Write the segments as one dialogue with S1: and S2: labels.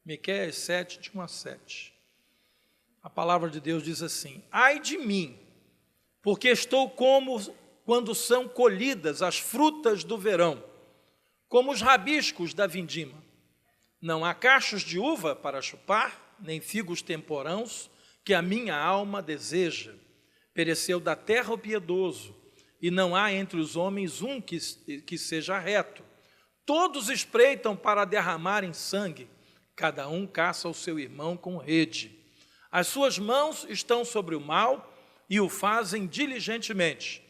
S1: Miqueias 7, de 1 a 7. A palavra de Deus diz assim: ai de mim, porque estou como quando são colhidas as frutas do verão, como os rabiscos da vindima. Não há cachos de uva para chupar, nem figos temporãos, que a minha alma deseja. Pereceu da terra o piedoso, e não há entre os homens um que seja reto. Todos espreitam para derramarem sangue, cada um caça o seu irmão com rede. As suas mãos estão sobre o mal e o fazem diligentemente.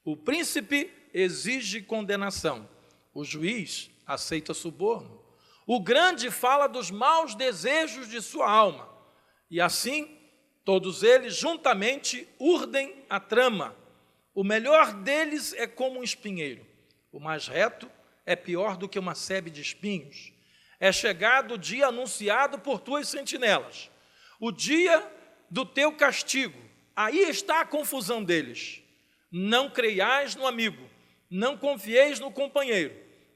S1: O príncipe exige condenação, o juiz aceita suborno. O grande fala dos maus desejos de sua alma, e assim todos eles juntamente urdem a trama. O melhor deles é como um espinheiro, o mais reto é pior do que uma sebe de espinhos. É chegado o dia anunciado por tuas sentinelas, o dia do teu castigo. Aí está a confusão deles. Não creiais no amigo, não confieis no companheiro.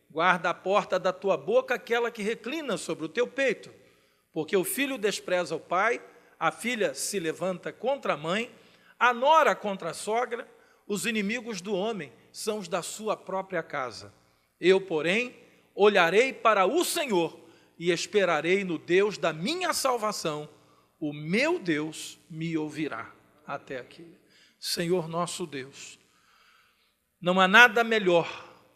S1: Guarda a porta da tua boca aquela que reclina sobre o teu peito, porque o filho despreza o pai, a filha se levanta contra a mãe, a nora contra a sogra. Os inimigos do homem são os da sua própria casa. Eu, porém, olharei para o Senhor e esperarei no Deus da minha salvação. O meu Deus me ouvirá. Até aqui. Senhor nosso Deus, não há nada melhor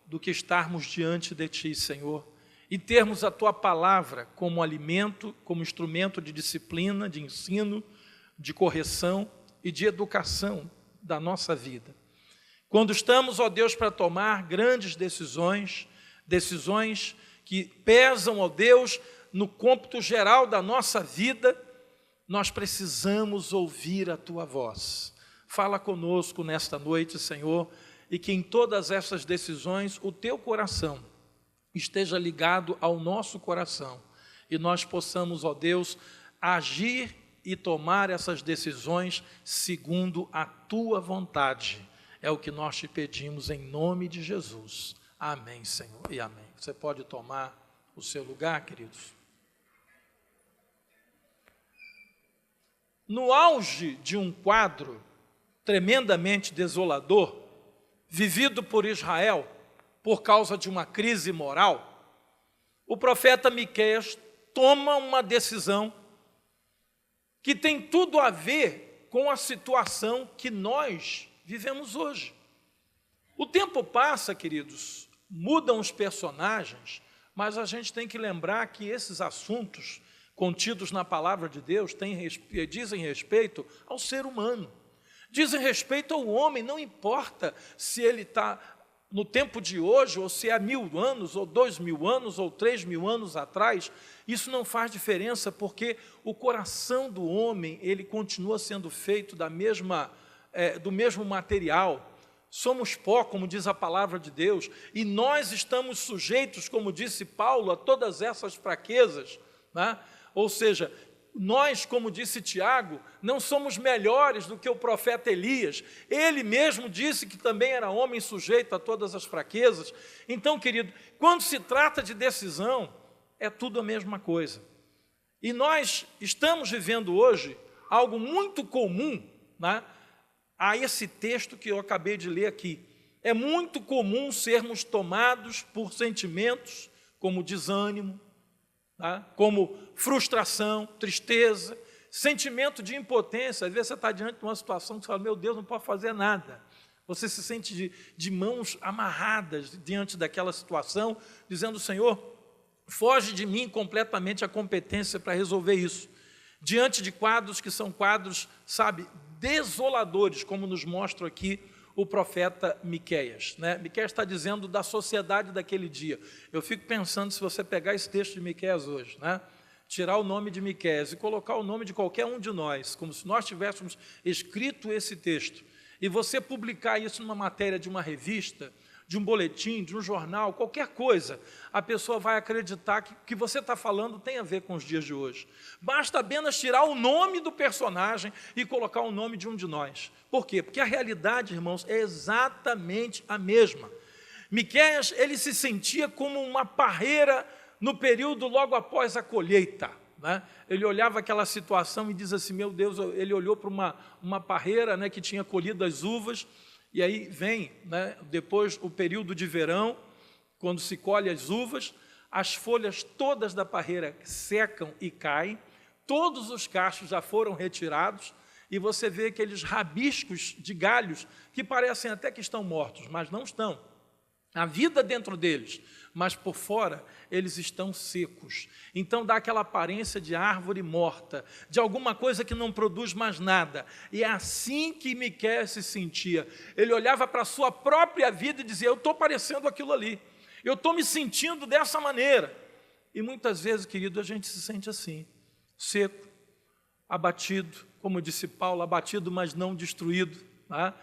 S1: do que estarmos diante de Ti, Senhor, e termos a Tua palavra como alimento, como instrumento de disciplina, de ensino, de correção e de educação da nossa vida. Quando estamos, ó Deus, para tomar grandes decisões, decisões que pesam, ó Deus, no cômputo geral da nossa vida, nós precisamos ouvir a Tua voz. Fala conosco nesta noite, Senhor, e que em todas essas decisões o Teu coração esteja ligado ao nosso coração e nós possamos, ó Deus, agir e tomar essas decisões segundo a Tua vontade. É o que nós te pedimos em nome de Jesus. Amém, Senhor, e amém. Você pode tomar o seu lugar, queridos. No auge de um quadro tremendamente desolador, vivido por Israel por causa de uma crise moral, o profeta Miqueias toma uma decisão que tem tudo a ver com a situação que nós vivemos hoje. O tempo passa, queridos, mudam os personagens, mas a gente tem que lembrar que esses assuntos contidos na palavra de Deus dizem respeito ao ser humano, dizem respeito ao homem, não importa se ele está no tempo de hoje, ou se é 1000 anos, ou 2000 anos, ou 3000 anos atrás, isso não faz diferença, porque o coração do homem, ele continua sendo feito do mesmo material. Somos pó, como diz a palavra de Deus, e nós estamos sujeitos, como disse Paulo, a todas essas fraquezas, né? Ou seja, nós, como disse Tiago, não somos melhores do que o profeta Elias. Ele mesmo disse que também era homem sujeito a todas as fraquezas. Então, querido, quando se trata de decisão, é tudo a mesma coisa. E nós estamos vivendo hoje algo muito comum, né, a esse texto que eu acabei de ler aqui. É muito comum sermos tomados por sentimentos como desânimo, como frustração, tristeza, sentimento de impotência. Às vezes você está diante de uma situação que você fala, meu Deus, não posso fazer nada. Você se sente de mãos amarradas diante daquela situação, dizendo, Senhor, foge de mim completamente a competência para resolver isso. Diante de quadros que são quadros, sabe, desoladores, como nos mostra aqui o profeta Miqueias, né? Miqueias está dizendo da sociedade daquele dia. Eu fico pensando, se você pegar esse texto de Miqueias hoje, né, tirar o nome de Miqueias e colocar o nome de qualquer um de nós, como se nós tivéssemos escrito esse texto, e você publicar isso numa matéria de uma revista, de um boletim, de um jornal, qualquer coisa, a pessoa vai acreditar que o que você está falando tem a ver com os dias de hoje. Basta apenas tirar o nome do personagem e colocar o nome de um de nós. Por quê? Porque a realidade, irmãos, é exatamente a mesma. Miqueias, ele se sentia como uma parreira no período logo após a colheita, né? Ele olhava aquela situação e diz assim, meu Deus, ele olhou para uma parreira, né, que tinha colhido as uvas, e aí vem, né, depois o período de verão, quando se colhe as uvas, as folhas todas da parreira secam e caem, todos os cachos já foram retirados, e você vê aqueles rabiscos de galhos que parecem até que estão mortos, mas não estão. A vida dentro deles, mas por fora eles estão secos. Então dá aquela aparência de árvore morta, de alguma coisa que não produz mais nada. E é assim que Miqueias se sentia. Ele olhava para a sua própria vida e dizia, eu estou parecendo aquilo ali. Eu estou me sentindo dessa maneira. E muitas vezes, querido, a gente se sente assim, seco, abatido, como disse Paulo, abatido, mas não destruído, tá?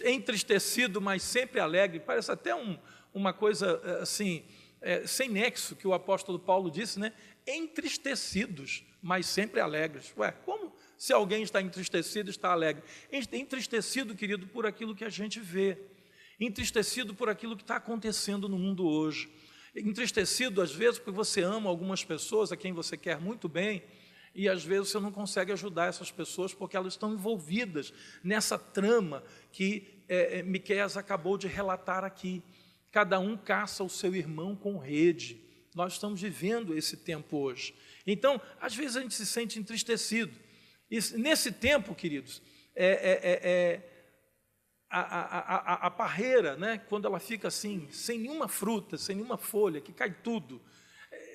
S1: Entristecido, mas sempre alegre. Parece até uma coisa assim, sem nexo, que o apóstolo Paulo disse, né? Entristecidos, mas sempre alegres. Ué, como se alguém está entristecido, está alegre? Entristecido, querido, por aquilo que a gente vê. Entristecido por aquilo que está acontecendo no mundo hoje. Entristecido, às vezes, porque você ama algumas pessoas a quem você quer muito bem, e às vezes você não consegue ajudar essas pessoas porque elas estão envolvidas nessa trama que Miqueias acabou de relatar aqui. Cada um caça o seu irmão com rede. Nós estamos vivendo esse tempo hoje. Então, às vezes a gente se sente entristecido. E nesse tempo, queridos, a parreira, né, quando ela fica assim, sem nenhuma fruta, sem nenhuma folha, que cai tudo,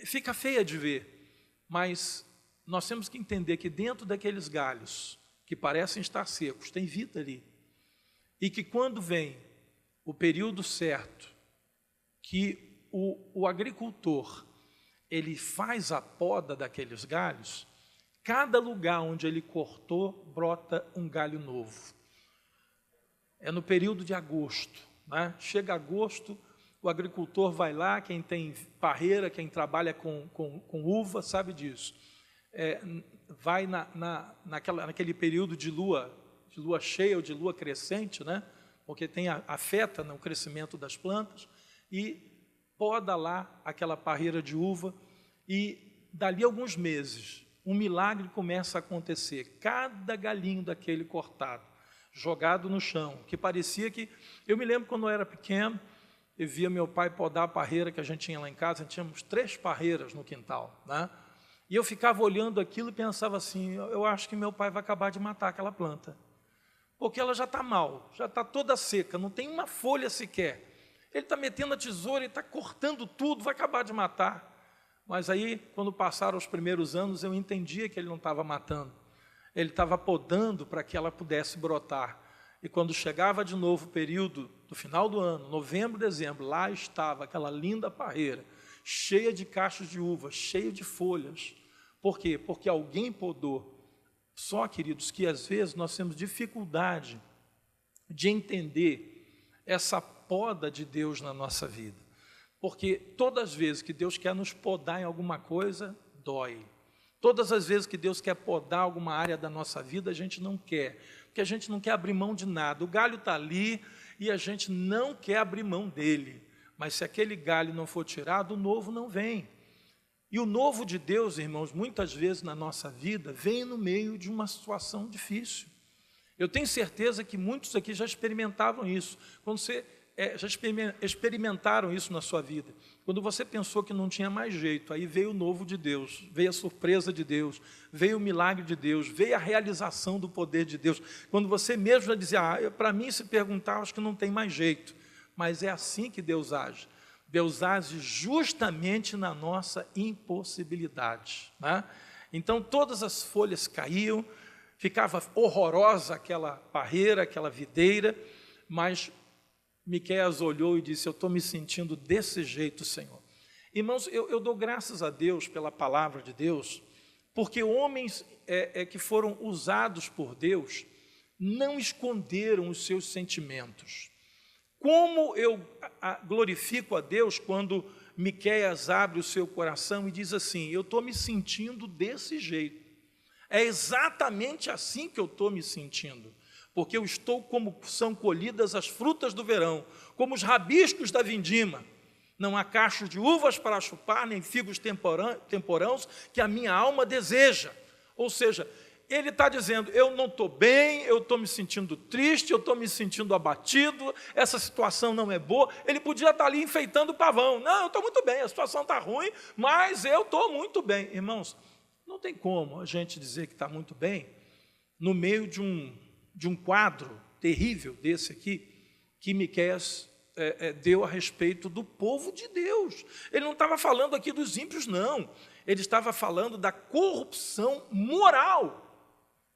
S1: fica feia de ver. Mas nós temos que entender que dentro daqueles galhos que parecem estar secos, tem vida ali. E que quando vem o período certo, que o agricultor, ele faz a poda daqueles galhos, cada lugar onde ele cortou, brota um galho novo. É no período de agosto, né? Chega agosto, o agricultor vai lá, quem tem parreira, quem trabalha com uva, sabe disso. Vai naquele período de lua cheia ou de lua crescente, né? Porque afeta no crescimento das plantas, e poda lá aquela parreira de uva, e dali a alguns meses, um milagre começa a acontecer. Cada galinho daquele cortado, jogado no chão, que parecia que... Eu me lembro quando eu era pequeno, eu via meu pai podar a parreira que a gente tinha lá em casa, tínhamos 3 parreiras no quintal, né? E eu ficava olhando aquilo e pensava assim, eu acho que meu pai vai acabar de matar aquela planta, porque ela já está mal, já está toda seca, não tem uma folha sequer. Ele está metendo a tesoura e está cortando tudo, vai acabar de matar. Mas aí, quando passaram os primeiros anos, eu entendia que ele não estava matando. Ele estava podando para que ela pudesse brotar. E quando chegava de novo o período do final do ano, novembro, dezembro, lá estava aquela linda parreira, cheia de cachos de uva, cheia de folhas. Por quê? Porque alguém podou. Só, queridos, que às vezes nós temos dificuldade de entender essa poda de Deus na nossa vida. Porque todas as vezes que Deus quer nos podar em alguma coisa, dói. Todas as vezes que Deus quer podar alguma área da nossa vida, a gente não quer. Porque a gente não quer abrir mão de nada. O galho está ali e a gente não quer abrir mão dele. Mas se aquele galho não for tirado, o novo não vem. E o novo de Deus, irmãos, muitas vezes na nossa vida, vem no meio de uma situação difícil. Eu tenho certeza que muitos aqui já experimentavam isso. Quando você já experimentaram isso na sua vida. Quando você pensou que não tinha mais jeito, aí veio o novo de Deus, veio a surpresa de Deus, veio o milagre de Deus, veio a realização do poder de Deus. Quando você mesmo já dizia, para mim se perguntar, acho que não tem mais jeito. Mas é assim que Deus age. Deus age justamente na nossa impossibilidade, né? Então todas as folhas caíam, ficava horrorosa aquela parreira, aquela videira, mas Miqueias olhou e disse, eu estou me sentindo desse jeito, Senhor. Irmãos, eu dou graças a Deus pela palavra de Deus, porque homens que foram usados por Deus não esconderam os seus sentimentos. Como eu glorifico a Deus quando Miqueias abre o seu coração e diz assim, eu estou me sentindo desse jeito. É exatamente assim que eu estou me sentindo. Porque eu estou como são colhidas as frutas do verão, como os rabiscos da vindima. Não há cachos de uvas para chupar, nem figos temporãos que a minha alma deseja. Ou seja, ele está dizendo, eu não estou bem, eu estou me sentindo triste, eu estou me sentindo abatido, essa situação não é boa. Ele podia estar ali enfeitando o pavão. Não, eu estou muito bem, a situação está ruim, mas eu estou muito bem. Irmãos, não tem como a gente dizer que está muito bem no meio de um quadro terrível desse aqui, que Miqueias deu a respeito do povo de Deus. Ele não estava falando aqui dos ímpios, não. Ele estava falando da corrupção moral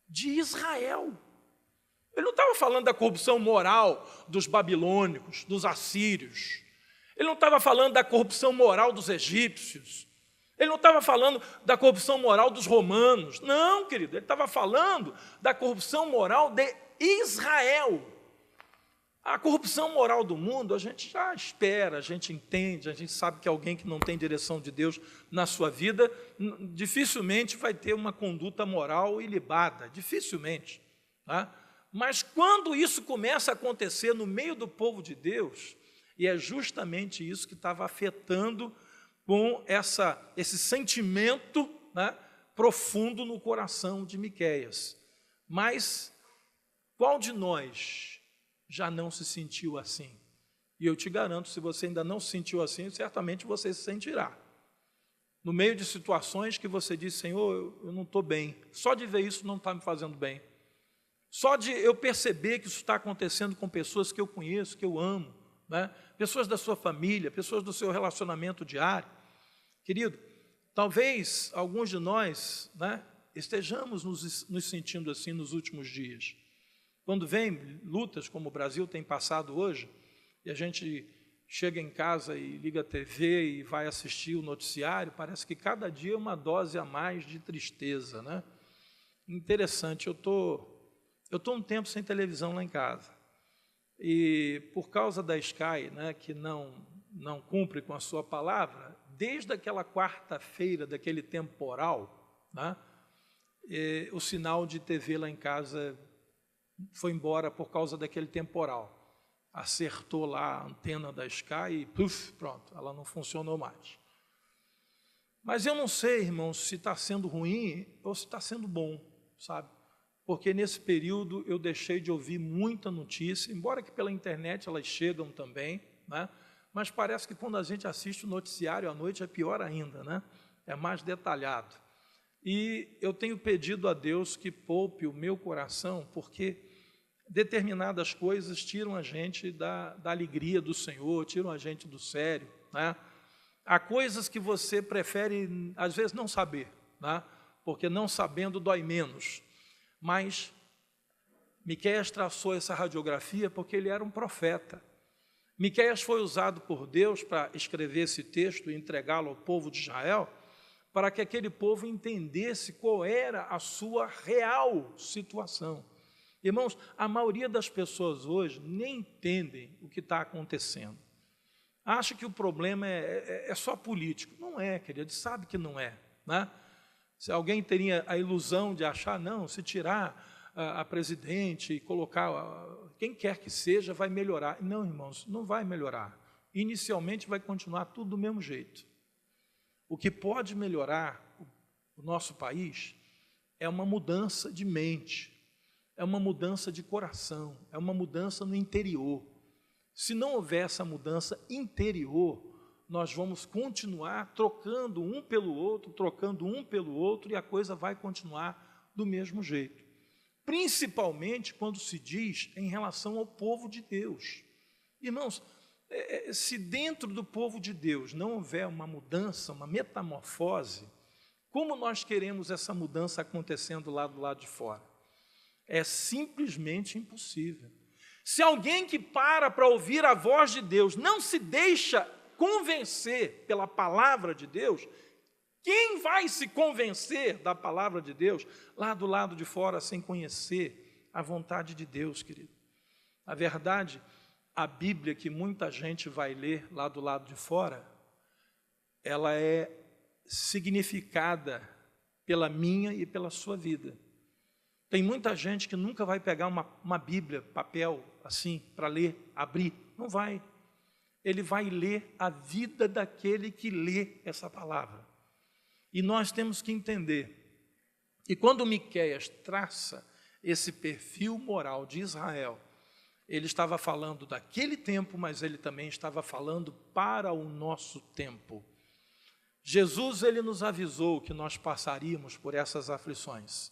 S1: de Israel. Ele não estava falando da corrupção moral dos babilônicos, dos assírios. Ele não estava falando da corrupção moral dos egípcios. Ele não estava falando da corrupção moral dos romanos. Não, querido, ele estava falando da corrupção moral de Israel. A corrupção moral do mundo, a gente já espera, a gente entende, a gente sabe que alguém que não tem direção de Deus na sua vida, dificilmente vai ter uma conduta moral ilibada, dificilmente. Tá? Mas quando isso começa a acontecer no meio do povo de Deus, e é justamente isso que estava afetando com esse sentimento, né, profundo no coração de Miqueias. Mas qual de nós já não se sentiu assim? E eu te garanto, se você ainda não se sentiu assim, certamente você se sentirá. No meio de situações que você diz, Senhor, eu não estou bem. Só de ver isso não está me fazendo bem. Só de eu perceber que isso está acontecendo com pessoas que eu conheço, que eu amo, né? Pessoas da sua família, pessoas do seu relacionamento diário. Querido, talvez alguns de nós, né, estejamos nos sentindo assim nos últimos dias. Quando vem lutas como o Brasil tem passado hoje, e a gente chega em casa e liga a TV e vai assistir o noticiário, parece que cada dia é uma dose a mais de tristeza, né? Interessante, eu tô um tempo sem televisão lá em casa, e por causa da Sky, né, que não cumpre com a sua palavra, desde aquela quarta-feira, daquele temporal, né, o sinal de TV lá em casa foi embora por causa daquele temporal. Acertou lá a antena da Sky e pronto, ela não funcionou mais. Mas eu não sei, irmãos, se está sendo ruim ou se está sendo bom, sabe? Porque nesse período eu deixei de ouvir muita notícia, embora que pela internet elas chegam também, né? Mas parece que quando a gente assiste o noticiário à noite é pior ainda, né? É mais detalhado. E eu tenho pedido a Deus que poupe o meu coração, porque determinadas coisas tiram a gente da alegria do Senhor, tiram a gente do sério, né? Há coisas que você prefere, às vezes, não saber, né? Porque não sabendo dói menos. Mas Miqueias traçou essa radiografia porque ele era um profeta. Miqueias foi usado por Deus para escrever esse texto e entregá-lo ao povo de Israel, para que aquele povo entendesse qual era a sua real situação. Irmãos, a maioria das pessoas hoje nem entendem o que está acontecendo. Acha que o problema é só político. Não é, querido, sabe que não é, né? Se alguém teria a ilusão de achar, não, se tirar a presidente e colocar quem quer que seja, vai melhorar. Não, irmãos, não vai melhorar. Inicialmente vai continuar tudo do mesmo jeito. O que pode melhorar o nosso país é uma mudança de mente, é uma mudança de coração, é uma mudança no interior. Se não houver essa mudança interior, nós vamos continuar trocando um pelo outro, e a coisa vai continuar do mesmo jeito. Principalmente quando se diz em relação ao povo de Deus. Irmãos, se dentro do povo de Deus não houver uma mudança, uma metamorfose, como nós queremos essa mudança acontecendo lá do lado de fora? É simplesmente impossível. Se alguém que para ouvir a voz de Deus não se deixa convencer pela palavra de Deus, quem vai se convencer da palavra de Deus lá do lado de fora sem conhecer a vontade de Deus, querido? Na verdade, a Bíblia que muita gente vai ler lá do lado de fora, ela é significada pela minha e pela sua vida. Tem muita gente que nunca vai pegar uma Bíblia, papel, assim, para ler, abrir. Não vai. ele vai ler a vida daquele que lê essa palavra. E nós temos que entender que quando Miqueias traça esse perfil moral de Israel, ele estava falando daquele tempo, mas ele também estava falando para o nosso tempo. Jesus, ele nos avisou que nós passaríamos por essas aflições.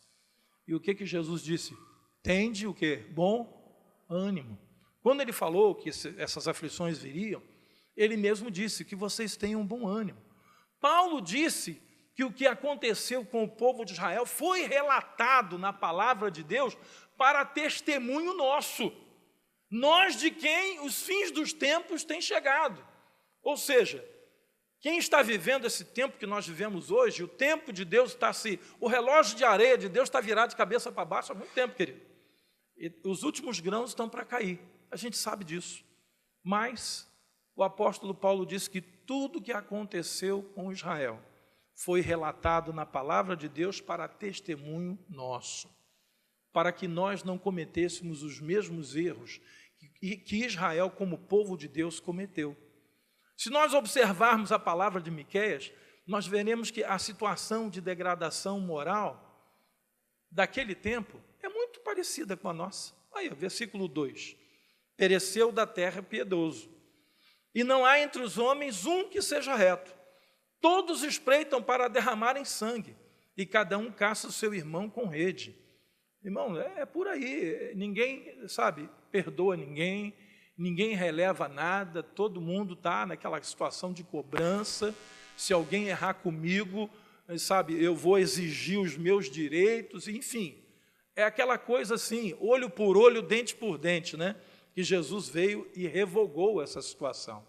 S1: E o que Jesus disse? Tende o quê? Bom ânimo. Quando ele falou que essas aflições viriam, ele mesmo disse que vocês tenham bom ânimo. Paulo disse que o que aconteceu com o povo de Israel foi relatado na palavra de Deus para testemunho nosso. Nós de quem os fins dos tempos têm chegado. Ou seja, quem está vivendo esse tempo que nós vivemos hoje, o tempo de Deus está o relógio de areia de Deus está virado de cabeça para baixo há muito tempo, querido. E os últimos grãos estão para cair. A gente sabe disso. Mas o apóstolo Paulo disse que tudo que aconteceu com Israel foi relatado na palavra de Deus para testemunho nosso, para que nós não cometêssemos os mesmos erros que Israel, como povo de Deus, cometeu. Se nós observarmos a palavra de Miqueias, nós veremos que a situação de degradação moral daquele tempo é muito parecida com a nossa. Aí, versículo 2. Pereceu da terra piedoso, e não há entre os homens um que seja reto. Todos espreitam para derramarem sangue, e cada um caça o seu irmão com rede. Irmão, é por aí, ninguém, perdoa ninguém, ninguém releva nada, todo mundo está naquela situação de cobrança. Se alguém errar comigo, eu vou exigir os meus direitos, enfim. É aquela coisa assim, olho por olho, dente por dente, né? Que Jesus veio e revogou essa situação.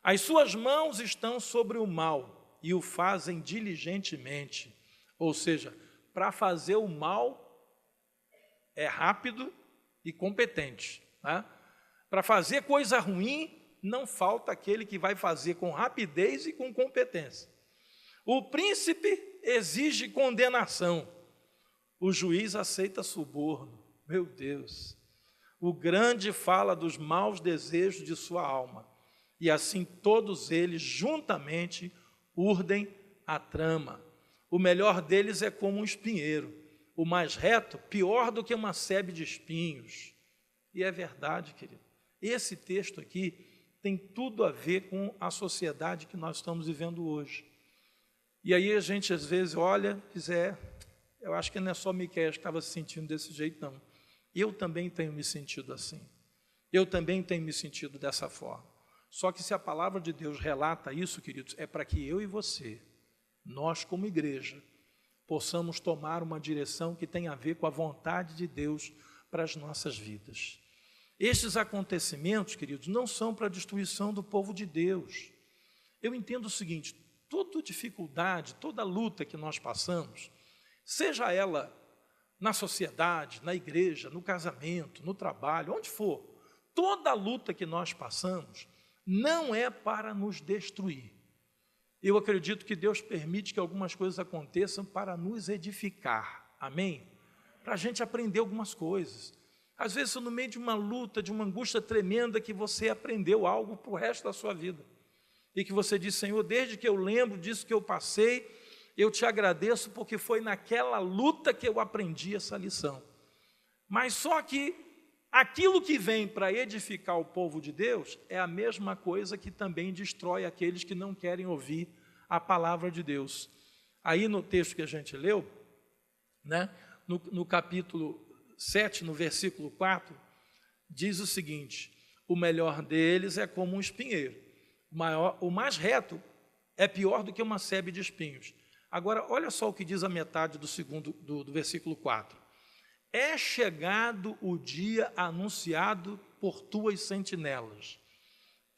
S1: As suas mãos estão sobre o mal e o fazem diligentemente. Ou seja, para fazer o mal é rápido e competente. Tá? Para fazer coisa ruim, não falta aquele que vai fazer com rapidez e com competência. O príncipe exige condenação, o juiz aceita suborno. Meu Deus! O grande fala dos maus desejos de sua alma, e assim todos eles juntamente urdem a trama. O melhor deles é como um espinheiro, o mais reto, pior do que uma sebe de espinhos. E é verdade, querido. Esse texto aqui tem tudo a ver com a sociedade que nós estamos vivendo hoje. E aí a gente às vezes olha e diz, eu acho que não é só Miqueias que estava se sentindo desse jeito, não. Eu também tenho me sentido assim. Eu também tenho me sentido dessa forma. Só que se a palavra de Deus relata isso, queridos, é para que eu e você, nós como igreja, possamos tomar uma direção que tem a ver com a vontade de Deus para as nossas vidas. Estes acontecimentos, queridos, não são para a destruição do povo de Deus. Eu entendo o seguinte, toda dificuldade, toda luta que nós passamos, seja ela na sociedade, na igreja, no casamento, no trabalho, onde for, toda luta que nós passamos não é para nos destruir. Eu acredito que Deus permite que algumas coisas aconteçam para nos edificar, amém? Para a gente aprender algumas coisas. Às vezes, no meio de uma luta, de uma angústia tremenda, que você aprendeu algo para o resto da sua vida. E que você diz, Senhor, desde que eu lembro disso que eu passei, eu te agradeço porque foi naquela luta que eu aprendi essa lição. Mas só que aquilo que vem para edificar o povo de Deus é a mesma coisa que também destrói aqueles que não querem ouvir a palavra de Deus. Aí no texto que a gente leu, né, no capítulo 7, no versículo 4, diz o seguinte, o melhor deles é como um espinheiro, o mais reto é pior do que uma sebe de espinhos. Agora, olha só o que diz a metade do versículo 4. É chegado o dia anunciado por tuas sentinelas.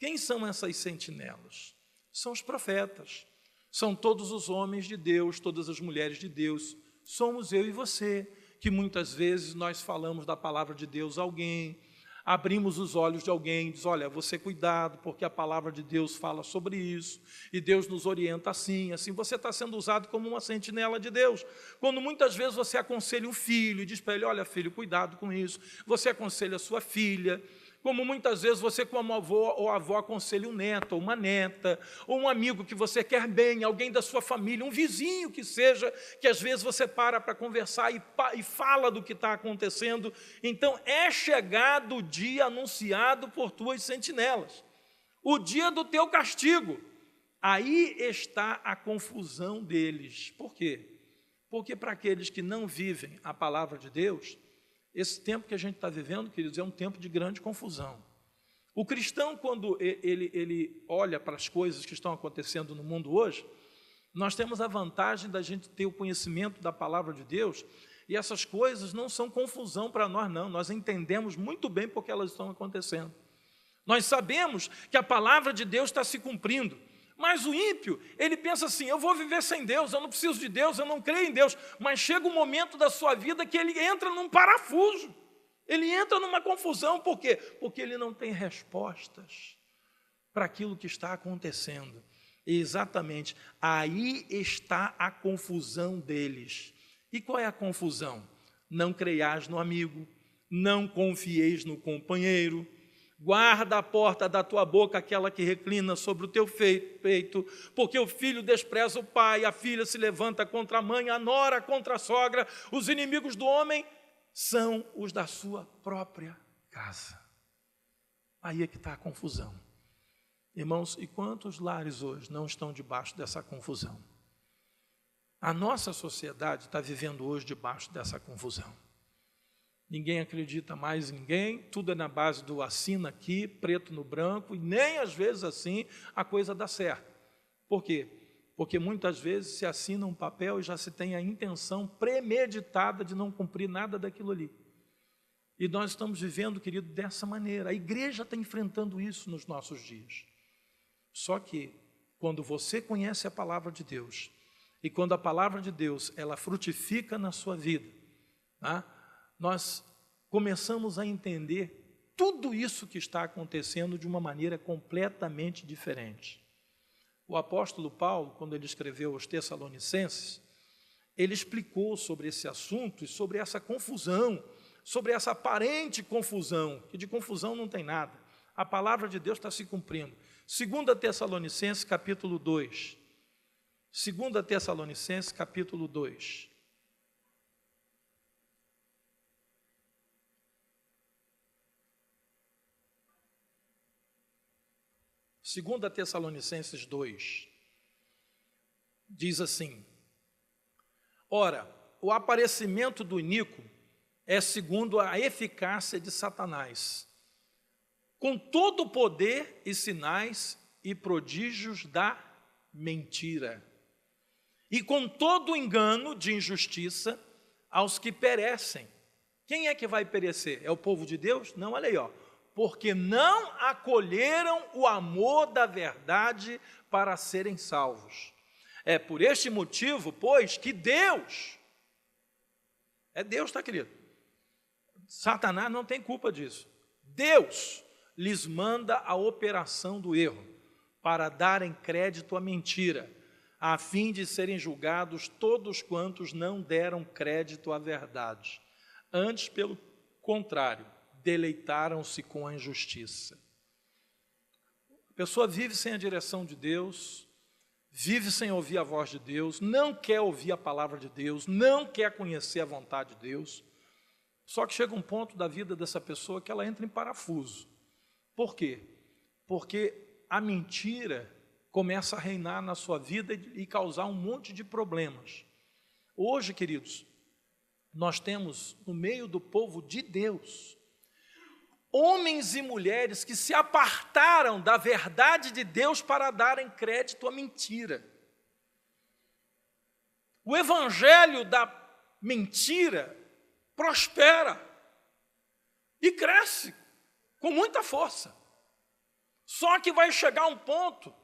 S1: Quem são essas sentinelas? São os profetas, são todos os homens de Deus, todas as mulheres de Deus, somos eu e você, que muitas vezes nós falamos da palavra de Deus a alguém, abrimos os olhos de alguém, diz, olha, você cuidado, porque a palavra de Deus fala sobre isso, e Deus nos orienta assim você está sendo usado como uma sentinela de Deus. Quando muitas vezes você aconselha um filho, e diz para ele, olha filho, cuidado com isso, você aconselha a sua filha, Como muitas vezes você, como avô ou avó, aconselha um neto ou uma neta, ou um amigo que você quer bem, alguém da sua família, um vizinho que seja, que às vezes você para conversar e fala do que está acontecendo. Então, é chegado o dia anunciado por tuas sentinelas, o dia do teu castigo. Aí está a confusão deles. Por quê? Porque para aqueles que não vivem a palavra de Deus, esse tempo que a gente está vivendo, queridos, é um tempo de grande confusão. O cristão, quando ele olha para as coisas que estão acontecendo no mundo hoje, nós temos a vantagem da gente ter o conhecimento da palavra de Deus, e essas coisas não são confusão para nós, não. Nós entendemos muito bem porque elas estão acontecendo. Nós sabemos que a palavra de Deus está se cumprindo. Mas o ímpio, ele pensa assim, eu vou viver sem Deus, eu não preciso de Deus, eu não creio em Deus. Mas chega um momento da sua vida que ele entra num parafuso, ele entra numa confusão. Por quê? Porque ele não tem respostas para aquilo que está acontecendo. E exatamente, aí está a confusão deles. E qual é a confusão? Não creiais no amigo, não confieis no companheiro, guarda a porta da tua boca aquela que reclina sobre o teu peito, porque o filho despreza o pai, a filha se levanta contra a mãe, a nora contra a sogra. Os inimigos do homem são os da sua própria casa. Aí é que está a confusão. Irmãos, e quantos lares hoje não estão debaixo dessa confusão? A nossa sociedade está vivendo hoje debaixo dessa confusão. Ninguém acredita mais em ninguém, tudo é na base do assina aqui, preto no branco, e nem às vezes assim a coisa dá certo. Por quê? Porque muitas vezes se assina um papel e já se tem a intenção premeditada de não cumprir nada daquilo ali. E nós estamos vivendo, querido, dessa maneira. A igreja está enfrentando isso nos nossos dias. Só que, quando você conhece a palavra de Deus, e quando a palavra de Deus, ela frutifica na sua vida, tá? Nós começamos a entender tudo isso que está acontecendo de uma maneira completamente diferente. O apóstolo Paulo, quando ele escreveu aos Tessalonicenses, ele explicou sobre esse assunto e sobre essa confusão, sobre essa aparente confusão, que de confusão não tem nada. A palavra de Deus está se cumprindo. 2 Tessalonicenses, capítulo 2. 2 Tessalonicenses, capítulo 2. Segunda Tessalonicenses 2, diz assim: ora, o aparecimento do iníquo é segundo a eficácia de Satanás, com todo o poder e sinais e prodígios da mentira, e com todo o engano de injustiça aos que perecem. Quem é que vai perecer? É o povo de Deus? Não, olha aí, ó. Porque não acolheram o amor da verdade para serem salvos. É por este motivo, pois, que Deus, tá, querido? Satanás não tem culpa disso. Deus lhes manda a operação do erro, para darem crédito à mentira, a fim de serem julgados todos quantos não deram crédito à verdade. Antes, pelo contrário, deleitaram-se com a injustiça. A pessoa vive sem a direção de Deus, vive sem ouvir a voz de Deus, não quer ouvir a palavra de Deus, não quer conhecer a vontade de Deus. Só que chega um ponto da vida dessa pessoa que ela entra em parafuso. Por quê? Porque a mentira começa a reinar na sua vida e causar um monte de problemas. Hoje, queridos, nós temos no meio do povo de Deus homens e mulheres que se apartaram da verdade de Deus para darem crédito à mentira. O evangelho da mentira prospera e cresce com muita força. Só que vai chegar um ponto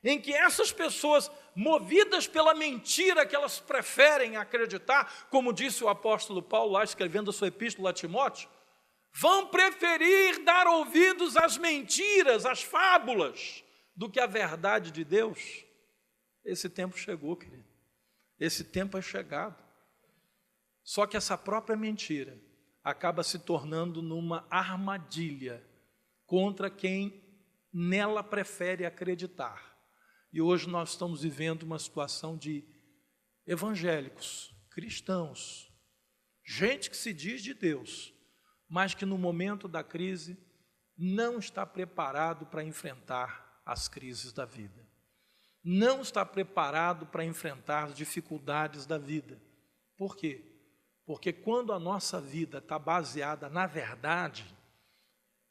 S1: em que essas pessoas, movidas pela mentira que elas preferem acreditar, como disse o apóstolo Paulo lá escrevendo a sua epístola a Timóteo, vão preferir dar ouvidos às mentiras, às fábulas, do que à verdade de Deus. Esse tempo chegou, querido. Esse tempo é chegado. Só que essa própria mentira acaba se tornando numa armadilha contra quem nela prefere acreditar. E hoje nós estamos vivendo uma situação de evangélicos, cristãos, gente que se diz de Deus, mas que no momento da crise não está preparado para enfrentar as crises da vida. Não está preparado para enfrentar as dificuldades da vida. Por quê? Porque quando a nossa vida está baseada na verdade,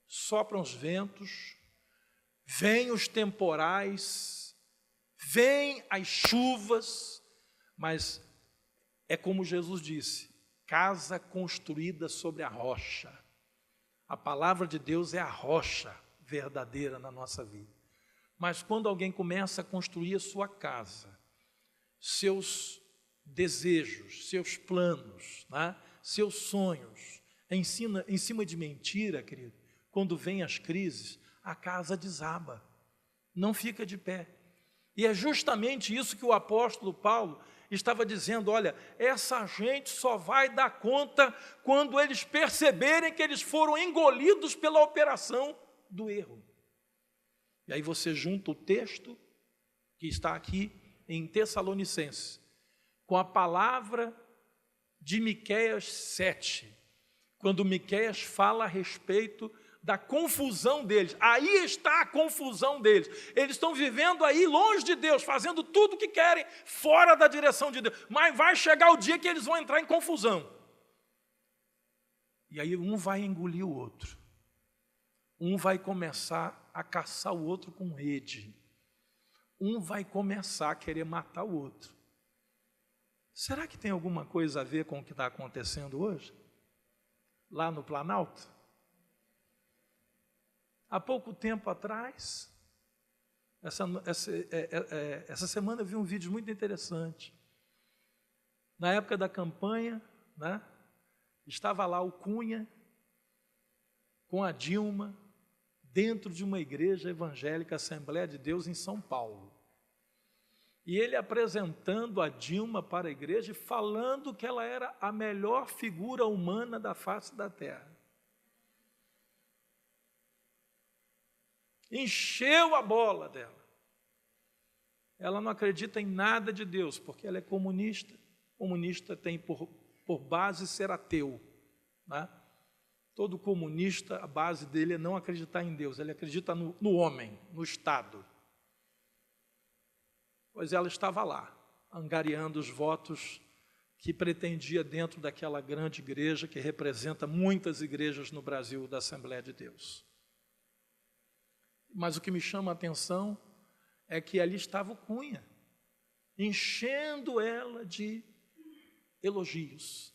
S1: sopram os ventos, vêm os temporais, vêm as chuvas, mas é como Jesus disse, casa construída sobre a rocha. A palavra de Deus é a rocha verdadeira na nossa vida. Mas quando alguém começa a construir a sua casa, seus desejos, seus planos, né? Seus sonhos, em cima de mentira, querido, quando vem as crises, a casa desaba, não fica de pé. E é justamente isso que o apóstolo Paulo estava dizendo, olha, essa gente só vai dar conta quando eles perceberem que eles foram engolidos pela operação do erro. E aí você junta o texto que está aqui em Tessalonicenses, com a palavra de Miqueias 7, quando Miqueias fala a respeito da confusão deles. Aí está a confusão deles. Eles estão vivendo aí longe de Deus, fazendo tudo o que querem, fora da direção de Deus. Mas vai chegar o dia que eles vão entrar em confusão. E aí um vai engolir o outro. Um vai começar a caçar o outro com rede. Um vai começar a querer matar o outro. Será que tem alguma coisa a ver com o que está acontecendo hoje? Lá no Planalto? Há pouco tempo atrás, essa semana eu vi um vídeo muito interessante. Na época da campanha, né, estava lá o Cunha com a Dilma dentro de uma igreja evangélica, Assembleia de Deus, em São Paulo. E ele apresentando a Dilma para a igreja e falando que ela era a melhor figura humana da face da terra. Encheu a bola dela. Ela não acredita em nada de Deus, porque ela é comunista. Comunista tem por base ser ateu, né? Todo comunista, a base dele é não acreditar em Deus, ele acredita no homem, no Estado. Pois ela estava lá, angariando os votos que pretendia dentro daquela grande igreja que representa muitas igrejas no Brasil da Assembleia de Deus. Mas o que me chama a atenção é que ali estava o Cunha, enchendo ela de elogios.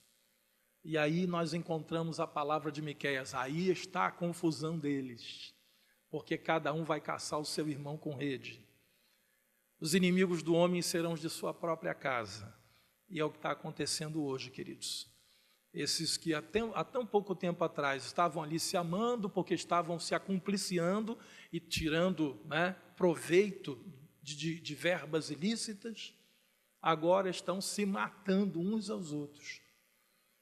S1: E aí nós encontramos a palavra de Miqueias, aí está a confusão deles, porque cada um vai caçar o seu irmão com rede. Os inimigos do homem serão os de sua própria casa. E é o que está acontecendo hoje, queridos. Esses que há tão pouco tempo atrás estavam ali se amando, porque estavam se acumpliciando e tirando, né, proveito de verbas ilícitas, agora estão se matando uns aos outros.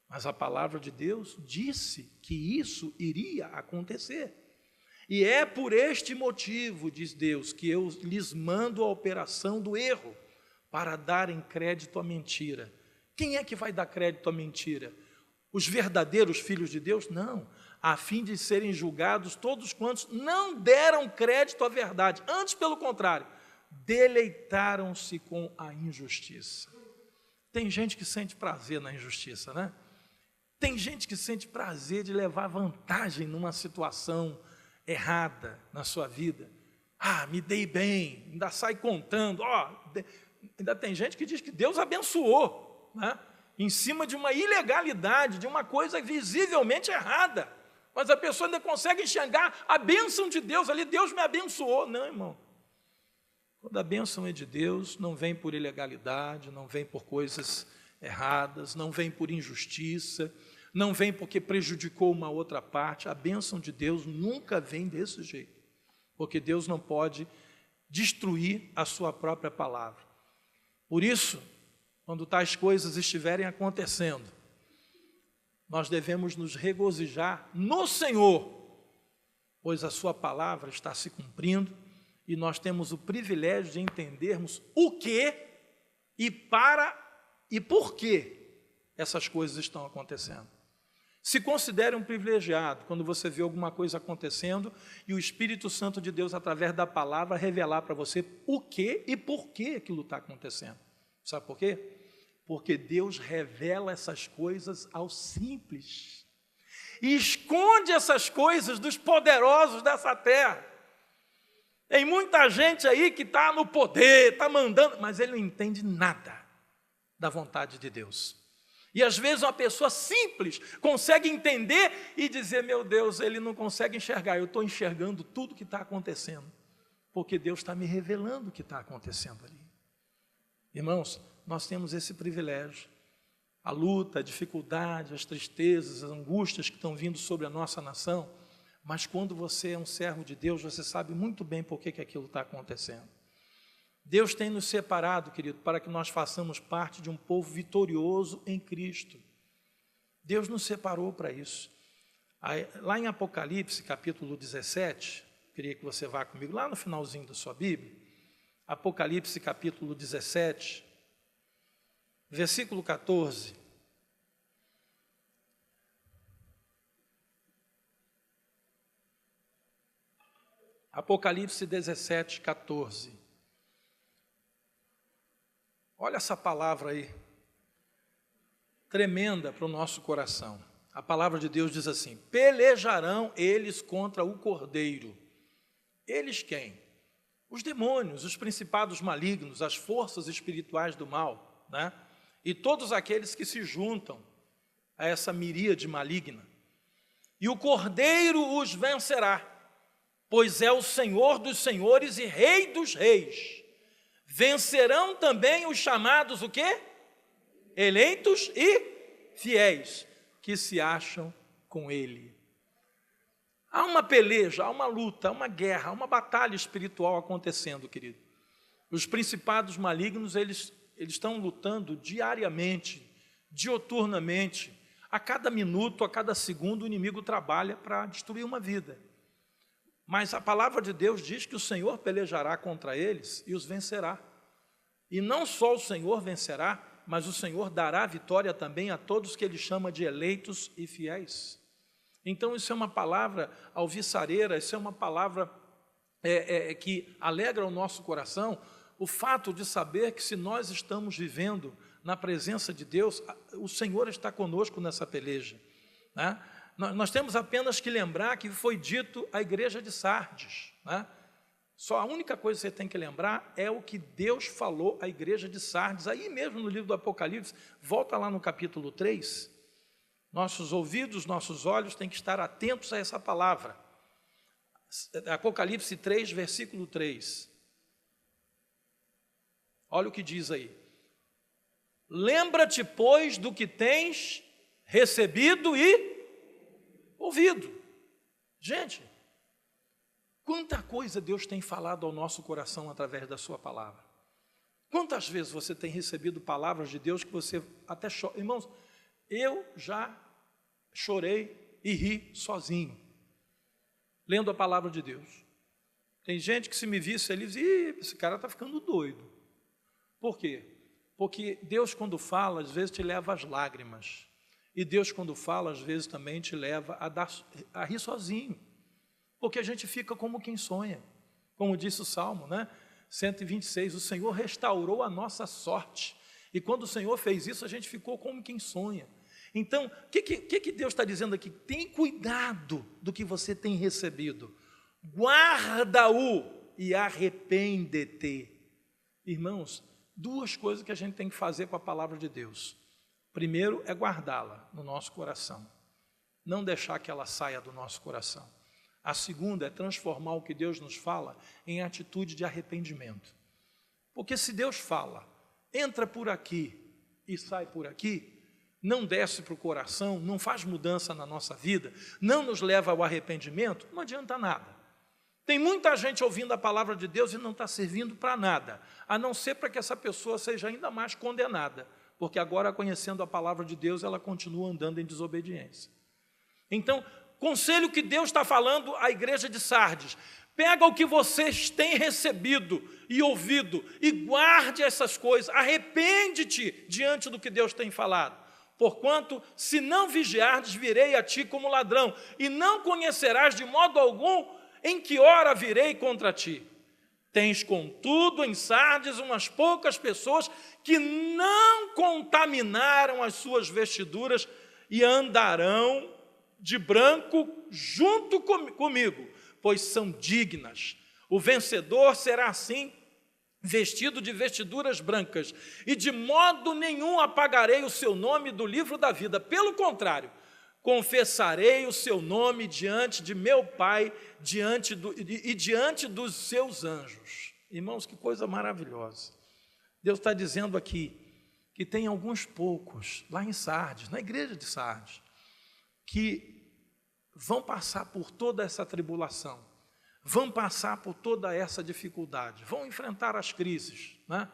S1: Mas a palavra de Deus disse que isso iria acontecer. E é por este motivo, diz Deus, que eu lhes mando a operação do erro, para darem crédito à mentira. Quem é que vai dar crédito à mentira? Os verdadeiros filhos de Deus? Não, a fim de serem julgados todos quantos não deram crédito à verdade. Antes, pelo contrário, deleitaram-se com a injustiça. Tem gente que sente prazer na injustiça, né? Tem gente que sente prazer de levar vantagem numa situação errada na sua vida. Ah, me dei bem, ainda sai contando. Ainda tem gente que diz que Deus abençoou, né? Em cima de uma ilegalidade, de uma coisa visivelmente errada. Mas a pessoa ainda consegue enxergar a bênção de Deus ali. Deus me abençoou. Não, irmão. Quando a bênção é de Deus, não vem por ilegalidade, não vem por coisas erradas, não vem por injustiça, não vem porque prejudicou uma outra parte. A bênção de Deus nunca vem desse jeito, porque Deus não pode destruir a sua própria palavra. Por isso, quando tais coisas estiverem acontecendo, nós devemos nos regozijar no Senhor, pois a sua palavra está se cumprindo e nós temos o privilégio de entendermos o que e para e por que essas coisas estão acontecendo. Se considere um privilegiado quando você vê alguma coisa acontecendo e o Espírito Santo de Deus, através da palavra, revelar para você o que e por que aquilo está acontecendo. Sabe por quê? Porque Deus revela essas coisas aos simples e esconde essas coisas dos poderosos dessa terra. Tem muita gente aí que está no poder, está mandando, mas ele não entende nada da vontade de Deus. E às vezes uma pessoa simples consegue entender e dizer, meu Deus, ele não consegue enxergar, eu estou enxergando tudo que está acontecendo, porque Deus está me revelando o que está acontecendo ali. Irmãos, nós temos esse privilégio. A luta, a dificuldade, as tristezas, as angústias que estão vindo sobre a nossa nação, mas quando você é um servo de Deus, você sabe muito bem por que aquilo está acontecendo. Deus tem nos separado, querido, para que nós façamos parte de um povo vitorioso em Cristo. Deus nos separou para isso. Aí, lá em Apocalipse, capítulo 17, queria que você vá comigo, lá no finalzinho da sua Bíblia, Apocalipse, capítulo 17, versículo 14. Apocalipse 17, 14. Olha essa palavra aí, tremenda para o nosso coração. A palavra de Deus diz assim: pelejarão eles contra o Cordeiro. Eles quem? Os demônios, os principados malignos, as forças espirituais do mal, né? E todos aqueles que se juntam a essa miríade maligna. E o Cordeiro os vencerá, pois é o Senhor dos senhores e Rei dos reis. Vencerão também os chamados, o quê? Eleitos e fiéis, que se acham com Ele. Há uma peleja, há uma luta, há uma guerra, há uma batalha espiritual acontecendo, querido. Os principados malignos, eles estão lutando diariamente, dioturnamente. A cada minuto, a cada segundo, o inimigo trabalha para destruir uma vida. Mas a palavra de Deus diz que o Senhor pelejará contra eles e os vencerá. E não só o Senhor vencerá, mas o Senhor dará vitória também a todos que Ele chama de eleitos e fiéis. Então isso é uma palavra alvissareira, isso é uma palavra que alegra o nosso coração, o fato de saber que se nós estamos vivendo na presença de Deus, o Senhor está conosco nessa peleja, né? Nós temos apenas que lembrar que foi dito à igreja de Sardes, né? Só a única coisa que você tem que lembrar é o que Deus falou à igreja de Sardes, aí mesmo no livro do Apocalipse, volta lá no capítulo 3, nossos ouvidos, nossos olhos têm que estar atentos a essa palavra. Apocalipse 3, versículo 3. Olha o que diz aí. Lembra-te, pois, do que tens recebido e ouvido. Gente, quanta coisa Deus tem falado ao nosso coração através da sua palavra. Quantas vezes você tem recebido palavras de Deus que você até chora. Irmãos, eu já chorei e ri sozinho, lendo a palavra de Deus. Tem gente que se me visse ali, diz, esse cara está ficando doido. Por quê? Porque Deus, quando fala, às vezes te leva às lágrimas. E Deus, quando fala, às vezes também te leva a rir sozinho. Porque a gente fica como quem sonha. Como disse o Salmo, né? 126, o Senhor restaurou a nossa sorte. E quando o Senhor fez isso, a gente ficou como quem sonha. Então, o que Deus está dizendo aqui? Tem cuidado do que você tem recebido. Guarda-o e arrepende-te. Irmãos, duas coisas que a gente tem que fazer com a palavra de Deus. Primeiro é guardá-la no nosso coração. Não deixar que ela saia do nosso coração. A segunda é transformar o que Deus nos fala em atitude de arrependimento. Porque se Deus fala, entra por aqui e sai por aqui, não desce para o coração, não faz mudança na nossa vida, não nos leva ao arrependimento, não adianta nada. Tem muita gente ouvindo a palavra de Deus e não está servindo para nada, a não ser para que essa pessoa seja ainda mais condenada, porque agora, conhecendo a palavra de Deus, ela continua andando em desobediência. Então, Conselho que Deus está falando à igreja de Sardes: pega o que vocês têm recebido e ouvido e guarde essas coisas, arrepende-te diante do que Deus tem falado. Porquanto, se não vigiardes, virei a ti como ladrão, e não conhecerás de modo algum em que hora virei contra ti. Tens, contudo, em Sardes umas poucas pessoas que não contaminaram as suas vestiduras e andarão de branco junto comigo, pois são dignas. O vencedor será assim, vestido de vestiduras brancas, e de modo nenhum apagarei o seu nome do livro da vida. Pelo contrário, confessarei o seu nome diante de meu Pai diante dos seus anjos. Irmãos, que coisa maravilhosa. Deus está dizendo aqui que tem alguns poucos, lá em Sardes, na igreja de Sardes, que vão passar por toda essa tribulação, vão passar por toda essa dificuldade, vão enfrentar as crises, né?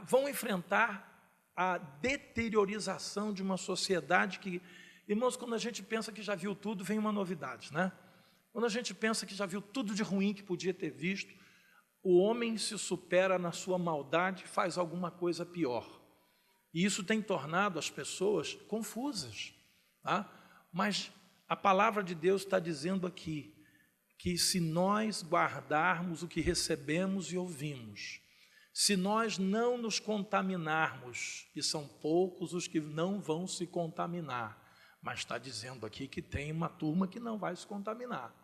S1: Vão enfrentar a deteriorização de uma sociedade que, irmãos, quando a gente pensa que já viu tudo, vem uma novidade, né? Quando a gente pensa que já viu tudo de ruim que podia ter visto, o homem se supera na sua maldade, faz alguma coisa pior. E isso tem tornado as pessoas confusas, tá? Mas a palavra de Deus está dizendo aqui que se nós guardarmos o que recebemos e ouvimos, se nós não nos contaminarmos, e são poucos os que não vão se contaminar, mas está dizendo aqui que tem uma turma que não vai se contaminar.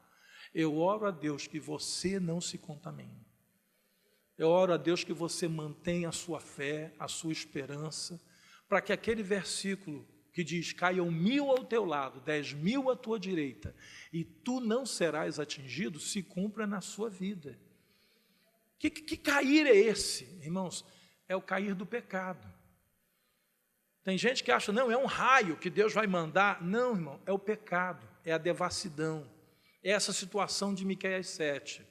S1: Eu oro a Deus que você não se contamine. Eu oro a Deus que você mantenha a sua fé, a sua esperança, para que aquele versículo que diz: caiam 1000 ao teu lado, 10.000 à tua direita, e tu não serás atingido, se cumpra na sua vida. Que cair é esse, irmãos? É o cair do pecado. Tem gente que acha, não, é um raio que Deus vai mandar. Não, irmão, é o pecado, é a devassidão, é essa situação de Miqueias 7,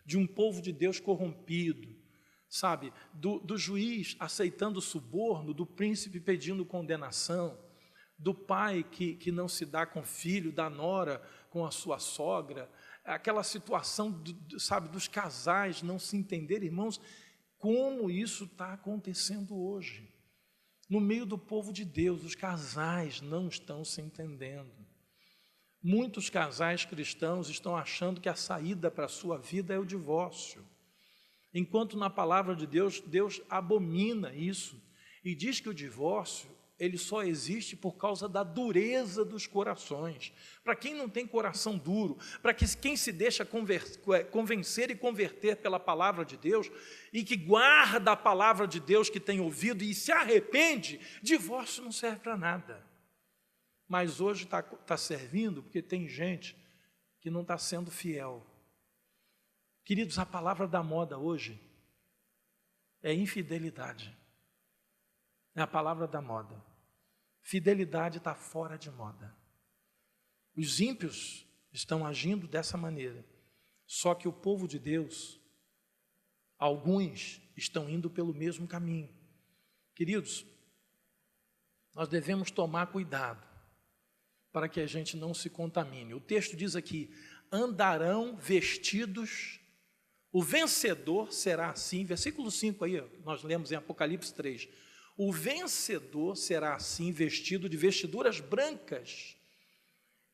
S1: de um povo de Deus corrompido, sabe? Do juiz aceitando suborno, do príncipe pedindo condenação, do pai que não se dá com o filho, da nora com a sua sogra, aquela situação, sabe, dos casais não se entenderem. Irmãos, como isso está acontecendo hoje? No meio do povo de Deus, os casais não estão se entendendo. Muitos casais cristãos estão achando que a saída para a sua vida é o divórcio, enquanto na palavra de Deus, Deus abomina isso e diz que o divórcio, ele só existe por causa da dureza dos corações. Para quem não tem coração duro, para quem se deixa convencer e converter pela palavra de Deus, e que guarda a palavra de Deus que tem ouvido e se arrepende, divórcio não serve para nada. Mas hoje está servindo porque tem gente que não está sendo fiel. Queridos, a palavra da moda hoje é infidelidade. É a palavra da moda. Fidelidade está fora de moda. Os ímpios estão agindo dessa maneira. Só que o povo de Deus, alguns estão indo pelo mesmo caminho. Queridos, nós devemos tomar cuidado para que a gente não se contamine. O texto diz aqui: andarão vestidos, o vencedor será assim, versículo 5 aí, nós lemos em Apocalipse 3, o vencedor será assim, vestido de vestiduras brancas,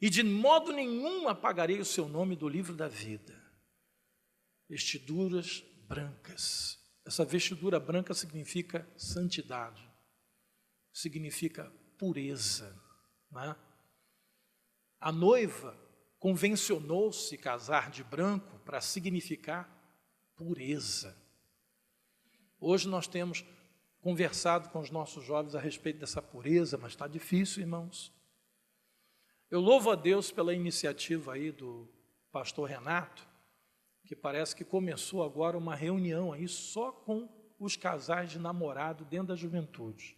S1: e de modo nenhum apagarei o seu nome do livro da vida. Vestiduras brancas. Essa vestidura branca significa santidade, significa pureza, né? A noiva convencionou-se casar de branco para significar pureza. Hoje nós temos conversado com os nossos jovens a respeito dessa pureza, mas está difícil, irmãos. Eu louvo a Deus pela iniciativa aí do pastor Renato, que parece que começou agora uma reunião aí só com os casais de namorado dentro da juventude.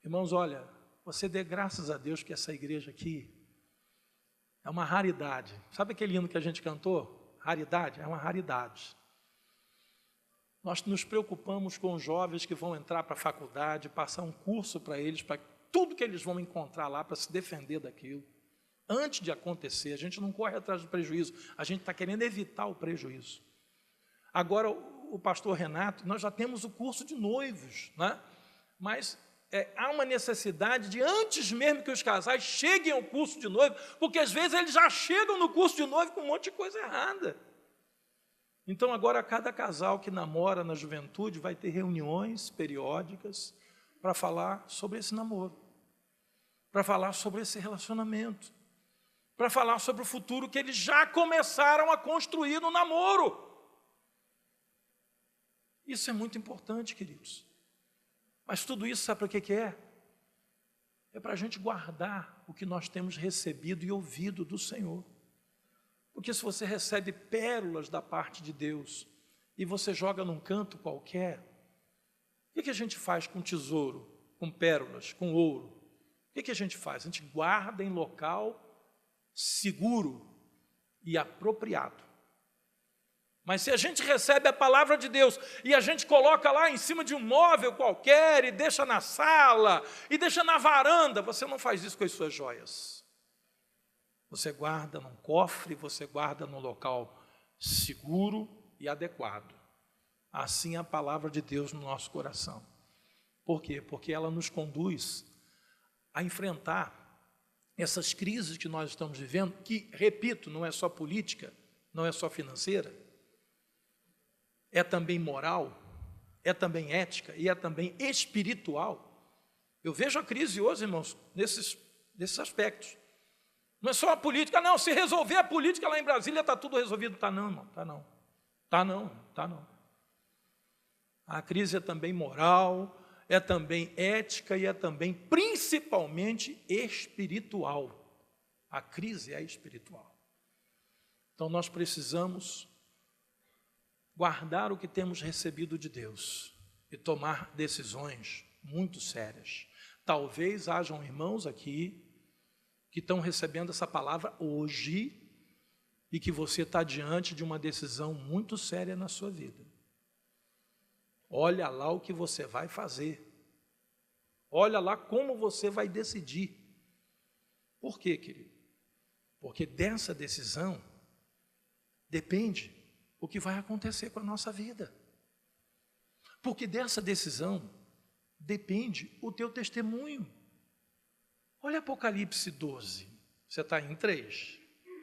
S1: Irmãos, olha, você dê graças a Deus que essa igreja aqui é uma raridade. Sabe aquele hino que a gente cantou? Raridade? É uma raridade. Nós nos preocupamos com os jovens que vão entrar para a faculdade, passar um curso para eles, para tudo que eles vão encontrar lá, para se defender daquilo. Antes de acontecer, a gente não corre atrás do prejuízo, a gente está querendo evitar o prejuízo. Agora, o pastor Renato, nós já temos o curso de noivos, né? Mas há uma necessidade de, antes mesmo que os casais cheguem ao curso de noivo, porque às vezes eles já chegam no curso de noivo com um monte de coisa errada. Então, agora, cada casal que namora na juventude vai ter reuniões periódicas para falar sobre esse namoro, para falar sobre esse relacionamento, para falar sobre o futuro que eles já começaram a construir no namoro. Isso é muito importante, queridos. Mas tudo isso, sabe para que é? É para a gente guardar o que nós temos recebido e ouvido do Senhor. Porque se você recebe pérolas da parte de Deus e você joga num canto qualquer, o que a gente faz com tesouro, com pérolas, com ouro? O que a gente faz? A gente guarda em local seguro e apropriado. Mas se a gente recebe a palavra de Deus e a gente coloca lá em cima de um móvel qualquer e deixa na sala e deixa na varanda, você não faz isso com as suas joias. Você guarda num cofre, você guarda num local seguro e adequado. Assim é a palavra de Deus no nosso coração. Por quê? Porque ela nos conduz a enfrentar essas crises que nós estamos vivendo, que, repito, não é só política, não é só financeira, é também moral, é também ética e é também espiritual. Eu vejo a crise hoje, irmãos, nesses aspectos. Não é só a política, não, se resolver a política lá em Brasília está tudo resolvido. Está não, irmão, está não. Está não. A crise é também moral, é também ética e é também, principalmente, espiritual. A crise é espiritual. Então, nós precisamos guardar o que temos recebido de Deus e tomar decisões muito sérias. Talvez hajam irmãos aqui que estão recebendo essa palavra hoje e que você está diante de uma decisão muito séria na sua vida. Olha lá o que você vai fazer. Olha lá como você vai decidir. Por quê, querido? Porque dessa decisão depende o que vai acontecer com a nossa vida. Porque dessa decisão depende o teu testemunho. Olha Apocalipse 12. Você está em 3.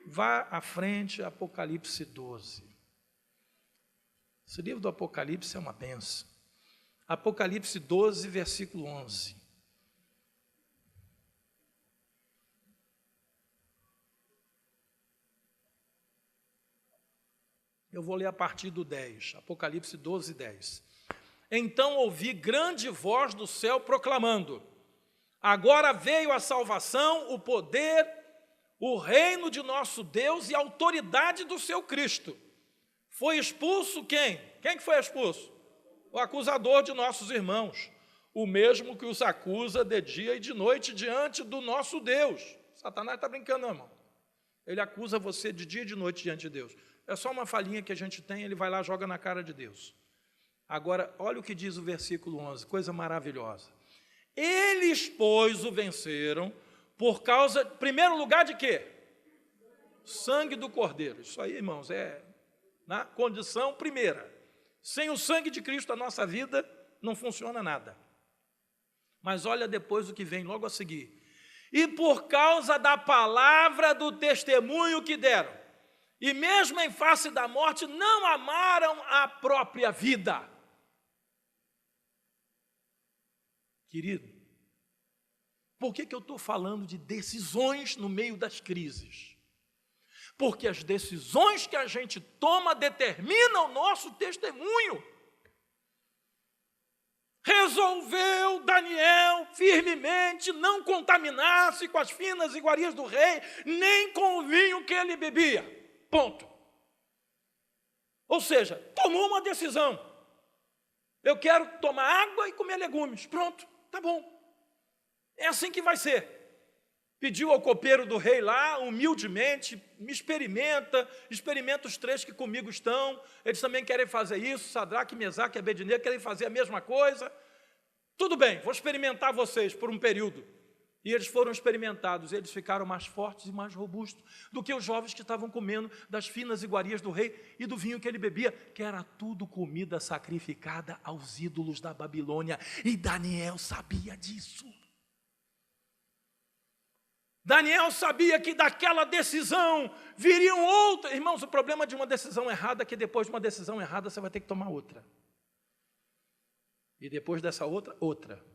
S1: Vá à frente, Apocalipse 12. Esse livro do Apocalipse é uma benção. Apocalipse 12, versículo 11. Eu vou ler a partir do 10, Apocalipse 12, 10. Então ouvi grande voz do céu proclamando: agora veio a salvação, o poder, o reino de nosso Deus e a autoridade do seu Cristo. Foi expulso quem? Quem que foi expulso? O acusador de nossos irmãos, o mesmo que os acusa de dia e de noite diante do nosso Deus. Satanás está brincando, não, irmão. Ele acusa você de dia e de noite diante de Deus. É só uma falhinha que a gente tem, ele vai lá e joga na cara de Deus. Agora, olha o que diz o versículo 11, coisa maravilhosa. Eles, pois, o venceram por causa, em primeiro lugar, de quê? Sangue do Cordeiro. Isso aí, irmãos, é na condição primeira. Sem o sangue de Cristo, a nossa vida não funciona nada. Mas olha depois o que vem logo a seguir. E por causa da palavra do testemunho que deram, e mesmo em face da morte, não amaram a própria vida. Querido, por que eu estou falando de decisões no meio das crises? Porque as decisões que a gente toma determinam o nosso testemunho. Resolveu Daniel firmemente não contaminar-se com as finas iguarias do rei, nem com o vinho que ele bebia. Ponto. Ou seja, tomou uma decisão. Eu quero tomar água e comer legumes. Pronto, tá bom. É assim que vai ser. Pediu ao copeiro do rei lá, humildemente, me experimenta os 3 que comigo estão. Eles também querem fazer isso, Sadraque, Mesaque e Abednego querem fazer a mesma coisa. Tudo bem, vou experimentar vocês por um período. E eles foram experimentados, eles ficaram mais fortes e mais robustos do que os jovens que estavam comendo das finas iguarias do rei e do vinho que ele bebia, que era tudo comida sacrificada aos ídolos da Babilônia. E Daniel sabia disso. Daniel sabia que daquela decisão viriam outras. Irmãos, o problema de uma decisão errada é que depois de uma decisão errada você vai ter que tomar outra. E depois dessa outra, outra.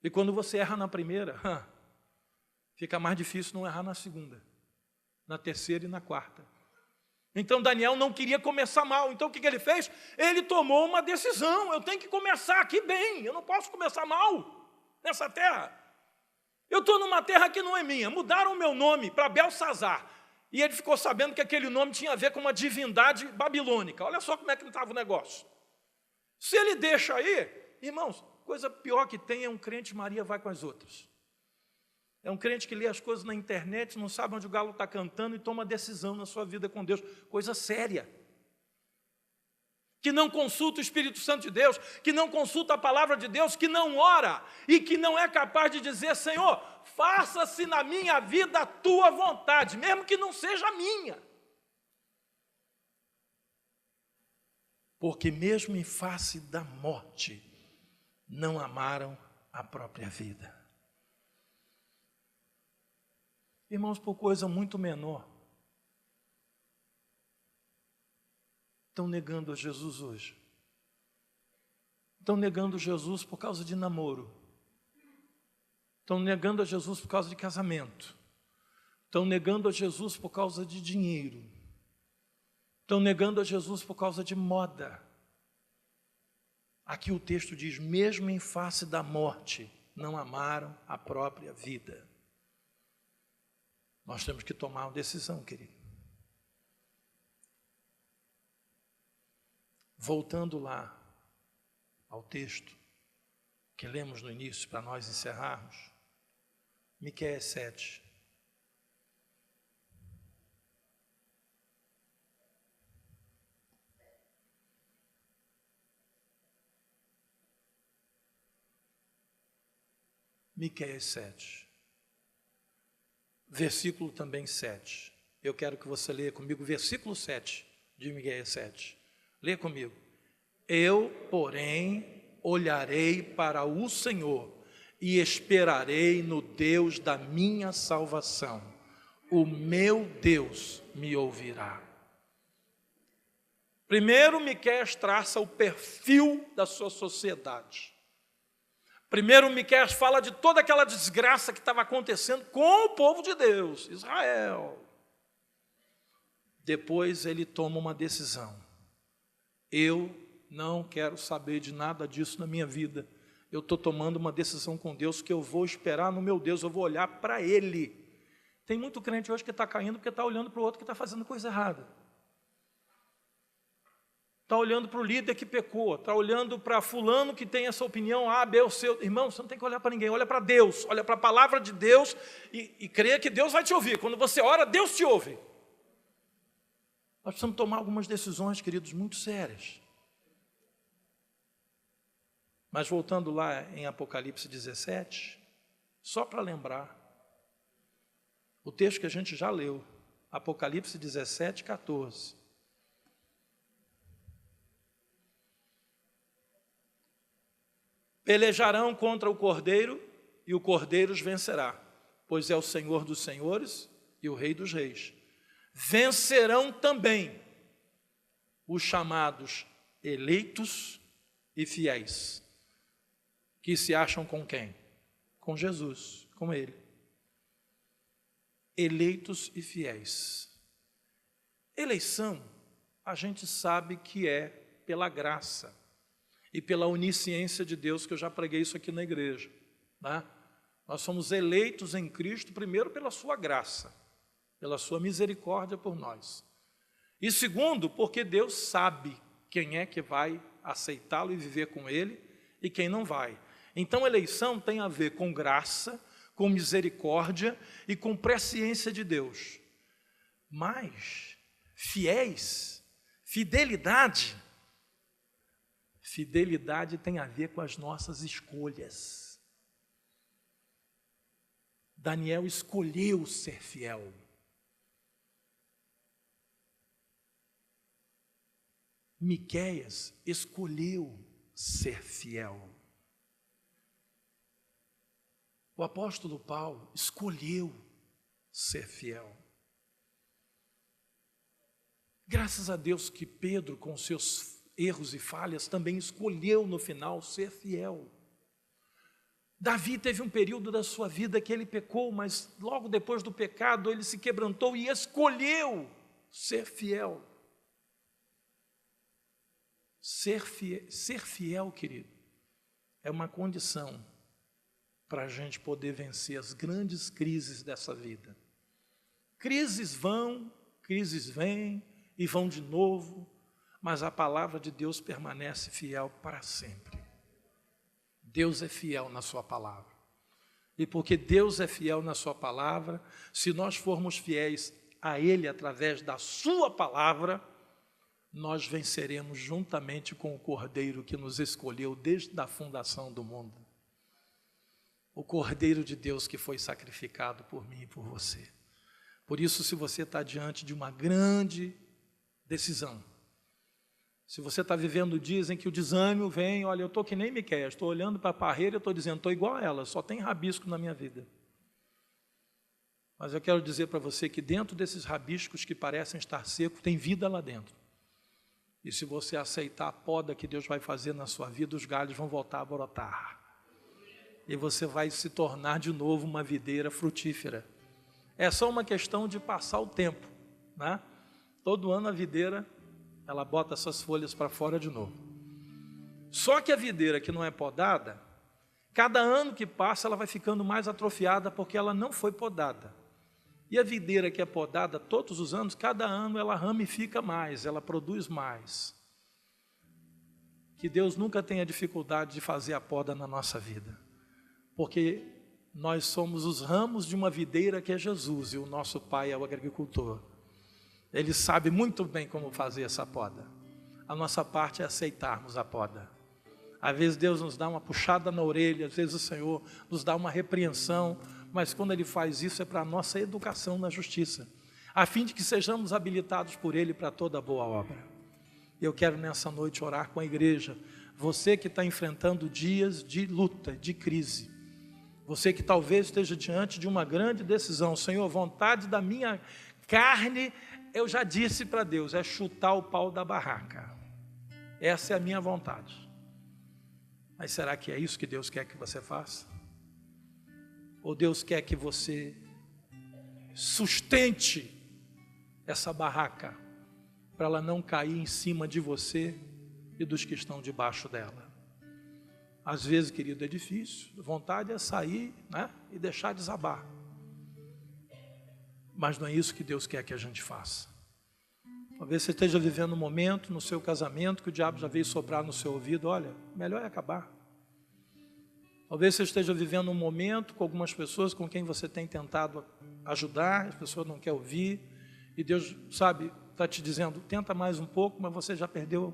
S1: E quando você erra na primeira, fica mais difícil não errar na segunda, na terceira e na quarta. Então Daniel não queria começar mal. Então o que ele fez? Ele tomou uma decisão. Eu tenho que começar aqui bem. Eu não posso começar mal nessa terra. Eu estou numa terra que não é minha. Mudaram o meu nome para Belsazar. E ele ficou sabendo que aquele nome tinha a ver com uma divindade babilônica. Olha só como é que estava o negócio. Se ele deixa aí, irmãos, coisa pior que tem é um crente Maria vai com as outras. É um crente que lê as coisas na internet, não sabe onde o galo está cantando e toma decisão na sua vida com Deus. Coisa séria. Que não consulta o Espírito Santo de Deus, que não consulta a palavra de Deus, que não ora e que não é capaz de dizer: Senhor, faça-se na minha vida a tua vontade, mesmo que não seja a minha. Porque mesmo em face da morte, não amaram a própria vida. Irmãos, por coisa muito menor, estão negando a Jesus hoje. Estão negando Jesus por causa de namoro. Estão negando a Jesus por causa de casamento. Estão negando a Jesus por causa de dinheiro. Estão negando a Jesus por causa de moda. Aqui o texto diz: mesmo em face da morte, não amaram a própria vida. Nós temos que tomar uma decisão, querido. Voltando lá ao texto que lemos no início, para nós encerrarmos, Miqueias 7. Miqueias 7, versículo também 7. Eu quero que você leia comigo o versículo 7 de Miqueias 7. Leia comigo. Eu, porém, olharei para o Senhor e esperarei no Deus da minha salvação. O meu Deus me ouvirá. Primeiro, Miqueias traça o perfil da sua sociedade. Primeiro, Miqueias fala de toda aquela desgraça que estava acontecendo com o povo de Deus, Israel. Depois ele toma uma decisão. Eu não quero saber de nada disso na minha vida. Eu estou tomando uma decisão com Deus que eu vou esperar no meu Deus, eu vou olhar para Ele. Tem muito crente hoje que está caindo porque está olhando para o outro que está fazendo coisa errada. Está olhando para o líder que pecou, está olhando para fulano que tem essa opinião A, B ou C. Irmão, você não tem que olhar para ninguém, olha para Deus, olha para a palavra de Deus e creia que Deus vai te ouvir. Quando você ora, Deus te ouve. Nós precisamos tomar algumas decisões, queridos, muito sérias. Mas voltando lá em Apocalipse 17, só para lembrar, o texto que a gente já leu, Apocalipse 17, 14. Pelejarão contra o Cordeiro, e o Cordeiro os vencerá, pois é o Senhor dos senhores e o Rei dos reis. Vencerão também os chamados eleitos e fiéis, que se acham com quem? Com Jesus, com Ele. Eleitos e fiéis. Eleição, a gente sabe que é pela graça e pela onisciência de Deus, que eu já preguei isso aqui na igreja, né? Nós somos eleitos em Cristo, primeiro pela sua graça, pela sua misericórdia por nós. E segundo, porque Deus sabe quem é que vai aceitá-lo e viver com Ele e quem não vai. Então, eleição tem a ver com graça, com misericórdia e com presciência de Deus. Mas, fiéis, fidelidade tem a ver com as nossas escolhas. Daniel escolheu ser fiel. Miqueias escolheu ser fiel. O apóstolo Paulo escolheu ser fiel. Graças a Deus que Pedro, com seus erros e falhas, também escolheu no final ser fiel. Davi teve um período da sua vida que ele pecou, mas logo depois do pecado ele se quebrantou e escolheu ser fiel. Ser fiel, querido, é uma condição para a gente poder vencer as grandes crises dessa vida. Crises vão, crises vêm e vão de novo, mas a palavra de Deus permanece fiel para sempre. Deus é fiel na sua palavra. E porque Deus é fiel na sua palavra, se nós formos fiéis a Ele através da sua palavra, nós venceremos juntamente com o Cordeiro que nos escolheu desde a fundação do mundo. O Cordeiro de Deus que foi sacrificado por mim e por você. Por isso, se você está diante de uma grande decisão, se você está vivendo dias em que o desânimo vem, olha, eu estou que nem Miqueias, estou olhando para a parreira e estou dizendo, estou igual a ela, só tem rabisco na minha vida. Mas eu quero dizer para você que dentro desses rabiscos que parecem estar secos, tem vida lá dentro. E se você aceitar a poda que Deus vai fazer na sua vida, os galhos vão voltar a brotar. E você vai se tornar de novo uma videira frutífera. É só uma questão de passar o tempo, né? Todo ano a videira, ela bota essas folhas para fora de novo. Só que a videira que não é podada, cada ano que passa ela vai ficando mais atrofiada porque ela não foi podada. E a videira que é podada todos os anos, cada ano ela ramifica mais, ela produz mais. Que Deus nunca tenha dificuldade de fazer a poda na nossa vida. Porque nós somos os ramos de uma videira que é Jesus e o nosso Pai é o agricultor. Ele sabe muito bem como fazer essa poda. A nossa parte é aceitarmos a poda. Às vezes Deus nos dá uma puxada na orelha, às vezes o Senhor nos dá uma repreensão, mas quando Ele faz isso é para a nossa educação na justiça, a fim de que sejamos habilitados por Ele para toda boa obra. Eu quero nessa noite orar com a igreja, você que está enfrentando dias de luta, de crise, você que talvez esteja diante de uma grande decisão, Senhor, vontade da minha carne, eu já disse para Deus, é chutar o pau da barraca, essa é a minha vontade. Mas será que é isso que Deus quer que você faça? Ou Deus quer que você sustente essa barraca para ela não cair em cima de você e dos que estão debaixo dela? Às vezes, querido, é difícil. Vontade é sair, né, e deixar desabar. Mas não é isso que Deus quer que a gente faça. Talvez você esteja vivendo um momento no seu casamento que o diabo já veio soprar no seu ouvido, olha, melhor é acabar. Talvez você esteja vivendo um momento com algumas pessoas com quem você tem tentado ajudar, as pessoas não querem ouvir, e Deus, sabe, está te dizendo, tenta mais um pouco, mas você já perdeu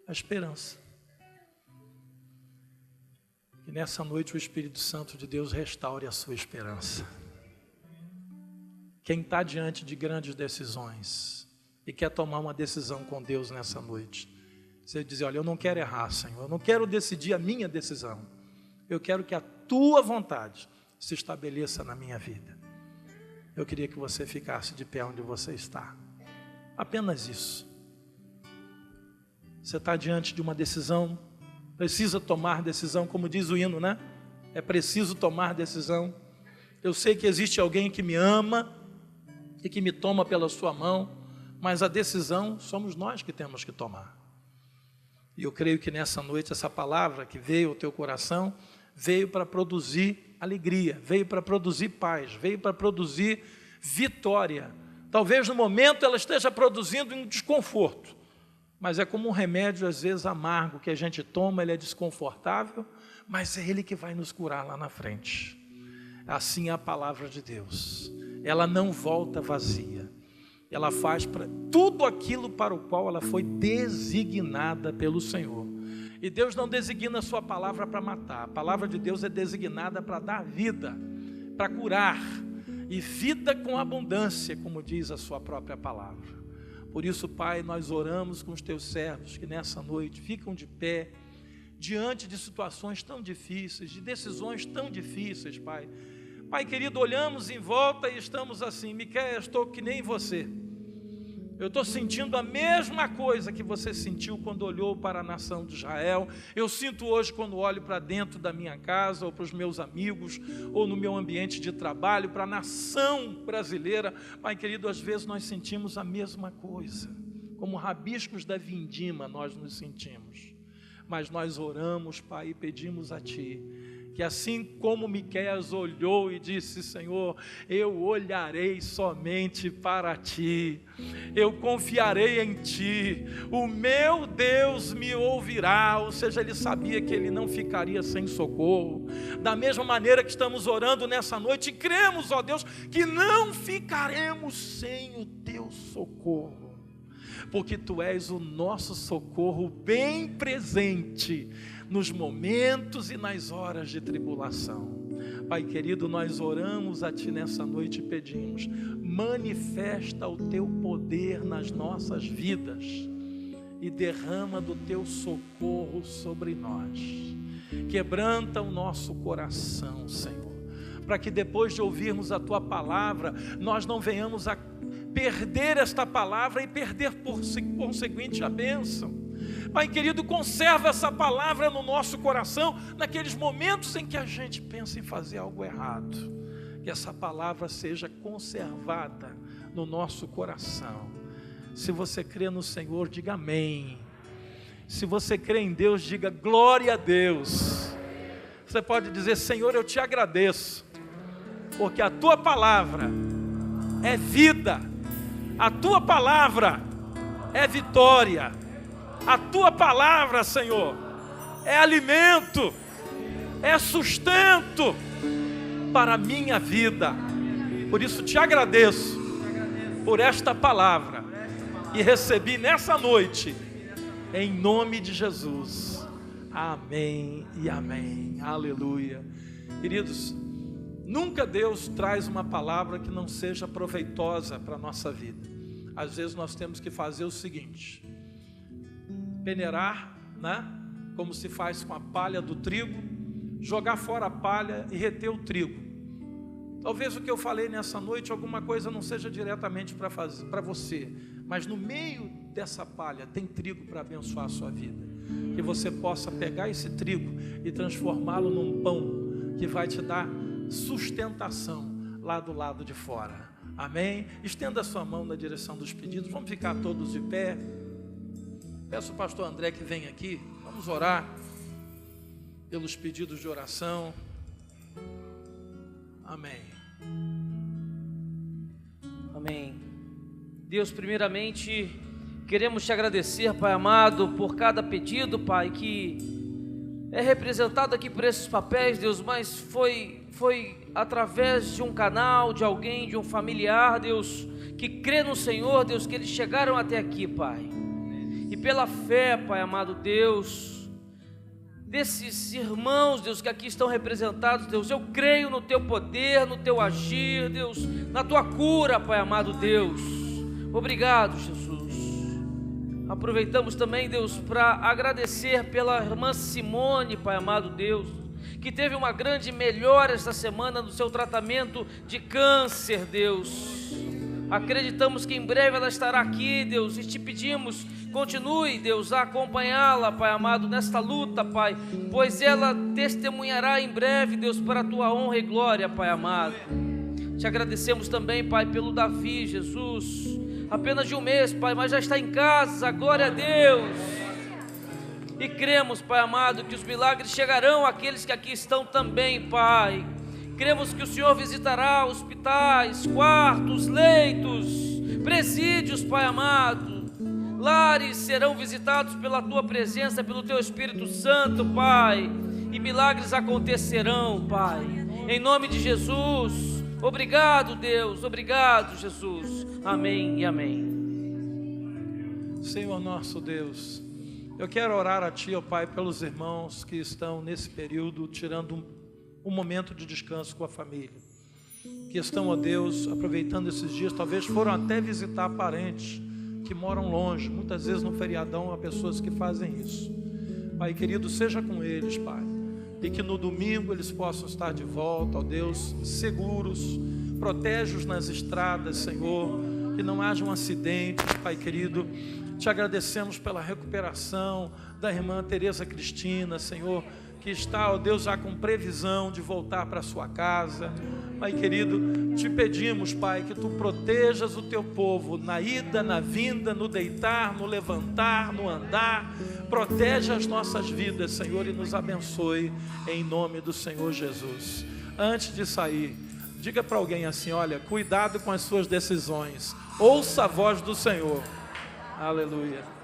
S1: a esperança. E nessa noite o Espírito Santo de Deus restaure a sua esperança. Quem está diante de grandes decisões e quer tomar uma decisão com Deus nessa noite, você diz, olha, eu não quero errar, Senhor, eu não quero decidir a minha decisão, eu quero que a Tua vontade se estabeleça na minha vida. Eu queria que você ficasse de pé onde você está, apenas isso. Você está diante de uma decisão, precisa tomar decisão, como diz o hino, né? É preciso tomar decisão. Eu sei que existe alguém que me ama e que me toma pela sua mão, mas a decisão somos nós que temos que tomar. E eu creio que nessa noite essa palavra que veio ao teu coração, veio para produzir alegria, veio para produzir paz, veio para produzir vitória. Talvez no momento ela esteja produzindo um desconforto, mas é como um remédio às vezes amargo que a gente toma, ele é desconfortável, mas é Ele que vai nos curar lá na frente. Assim é a palavra de Deus, ela não volta vazia, ela faz para tudo aquilo para o qual ela foi designada pelo Senhor. E Deus não designa a sua palavra para matar, a palavra de Deus é designada para dar vida, para curar, e vida com abundância, como diz a sua própria palavra. Por isso, Pai, nós oramos com os teus servos que nessa noite ficam de pé, diante de situações tão difíceis, de decisões tão difíceis, Pai. Pai querido, olhamos em volta e estamos assim, Miquéia, estou que nem você. Eu estou sentindo a mesma coisa que você sentiu quando olhou para a nação de Israel. Eu sinto hoje quando olho para dentro da minha casa, ou para os meus amigos, ou no meu ambiente de trabalho, para a nação brasileira. Pai querido, às vezes nós sentimos a mesma coisa. Como rabiscos da vindima nós nos sentimos. Mas nós oramos, Pai, e pedimos a Ti, que assim como Miqueias olhou e disse, Senhor, eu olharei somente para Ti, eu confiarei em Ti, o meu Deus me ouvirá, ou seja, ele sabia que ele não ficaria sem socorro. Da mesma maneira que estamos orando nessa noite, cremos, ó Deus, que não ficaremos sem o Teu socorro, porque Tu és o nosso socorro bem presente nos momentos e nas horas de tribulação. Pai querido, nós oramos a Ti nessa noite e pedimos, manifesta o Teu poder nas nossas vidas e derrama do Teu socorro sobre nós. Quebranta o nosso coração, Senhor, para que depois de ouvirmos a Tua palavra, nós não venhamos a perder esta palavra e perder por conseguinte a bênção. Pai querido, conserva essa palavra no nosso coração, naqueles momentos em que a gente pensa em fazer algo errado, que essa palavra seja conservada no nosso coração. Se você crê no Senhor, diga amém. Se você crê em Deus, diga glória a Deus. Você pode dizer, Senhor, eu Te agradeço, porque a Tua palavra é vida, a Tua palavra é vitória, a Tua palavra, Senhor, é alimento, é sustento para a minha vida. Por isso Te agradeço por esta palavra e recebi nessa noite, em nome de Jesus. Amém e amém. Aleluia. Queridos, nunca Deus traz uma palavra que não seja proveitosa para a nossa vida. Às vezes nós temos que fazer o seguinte: peneirar, né? Como se faz com a palha do trigo, jogar fora a palha e reter o trigo. Talvez o que eu falei nessa noite, alguma coisa não seja diretamente para você, mas no meio dessa palha tem trigo para abençoar a sua vida. Que você possa pegar esse trigo e transformá-lo num pão que vai te dar sustentação lá do lado de fora. Amém? Estenda a sua mão na direção dos pedidos. Vamos ficar todos de pé. Peço ao pastor André que venha aqui. Vamos orar pelos pedidos de oração. Amém.
S2: Amém. Deus, primeiramente, queremos Te agradecer, Pai amado, por cada pedido, Pai, que é representado aqui por esses papéis, Deus, mas foi através de um canal, de alguém, de um familiar, Deus, que crê no Senhor, Deus, que eles chegaram até aqui, Pai. E pela fé, Pai amado Deus, desses irmãos, Deus, que aqui estão representados, Deus, eu creio no Teu poder, no Teu agir, Deus, na Tua cura, Pai amado Deus. Obrigado, Jesus. Aproveitamos também, Deus, para agradecer pela irmã Simone, Pai amado Deus, que teve uma grande melhora esta semana no seu tratamento de câncer, Deus. Acreditamos que em breve ela estará aqui, Deus, e Te pedimos, continue, Deus, a acompanhá-la, Pai amado, nesta luta, Pai, pois ela testemunhará em breve, Deus, para a Tua honra e glória, Pai amado. Te agradecemos também, Pai, pelo Davi, Jesus, apenas de um mês, Pai, mas já está em casa, glória a Deus. E cremos, Pai amado, que os milagres chegarão àqueles que aqui estão também, Pai. Cremos que o Senhor visitará hospitais, quartos, leitos, presídios, Pai amado. Lares serão visitados pela Tua presença, pelo Teu Espírito Santo, Pai. E milagres acontecerão, Pai. Em nome de Jesus. Obrigado, Deus. Obrigado, Jesus. Amém e amém.
S1: Senhor nosso Deus, eu quero orar a Ti, ó Pai, pelos irmãos que estão nesse período tirando um momento de descanso com a família. que estão, ó Deus, aproveitando esses dias, talvez foram até visitar parentes que moram longe. Muitas vezes no feriadão há pessoas que fazem isso. Pai querido, seja com eles, Pai, e que no domingo eles possam estar de volta, ó Deus, seguros. Protege-os nas estradas, Senhor, que não haja um acidente, Pai querido. Te agradecemos pela recuperação da irmã Tereza Cristina, Senhor, que está, ó Deus, já com previsão de voltar para sua casa. Pai querido, te pedimos, Pai, que Tu protejas o Teu povo na ida, na vinda, no deitar, no levantar, no andar. Protege as nossas vidas, Senhor, e nos abençoe em nome do Senhor Jesus. Antes de sair, diga para alguém assim: olha, cuidado com as suas decisões, ouça a voz do Senhor. Aleluia.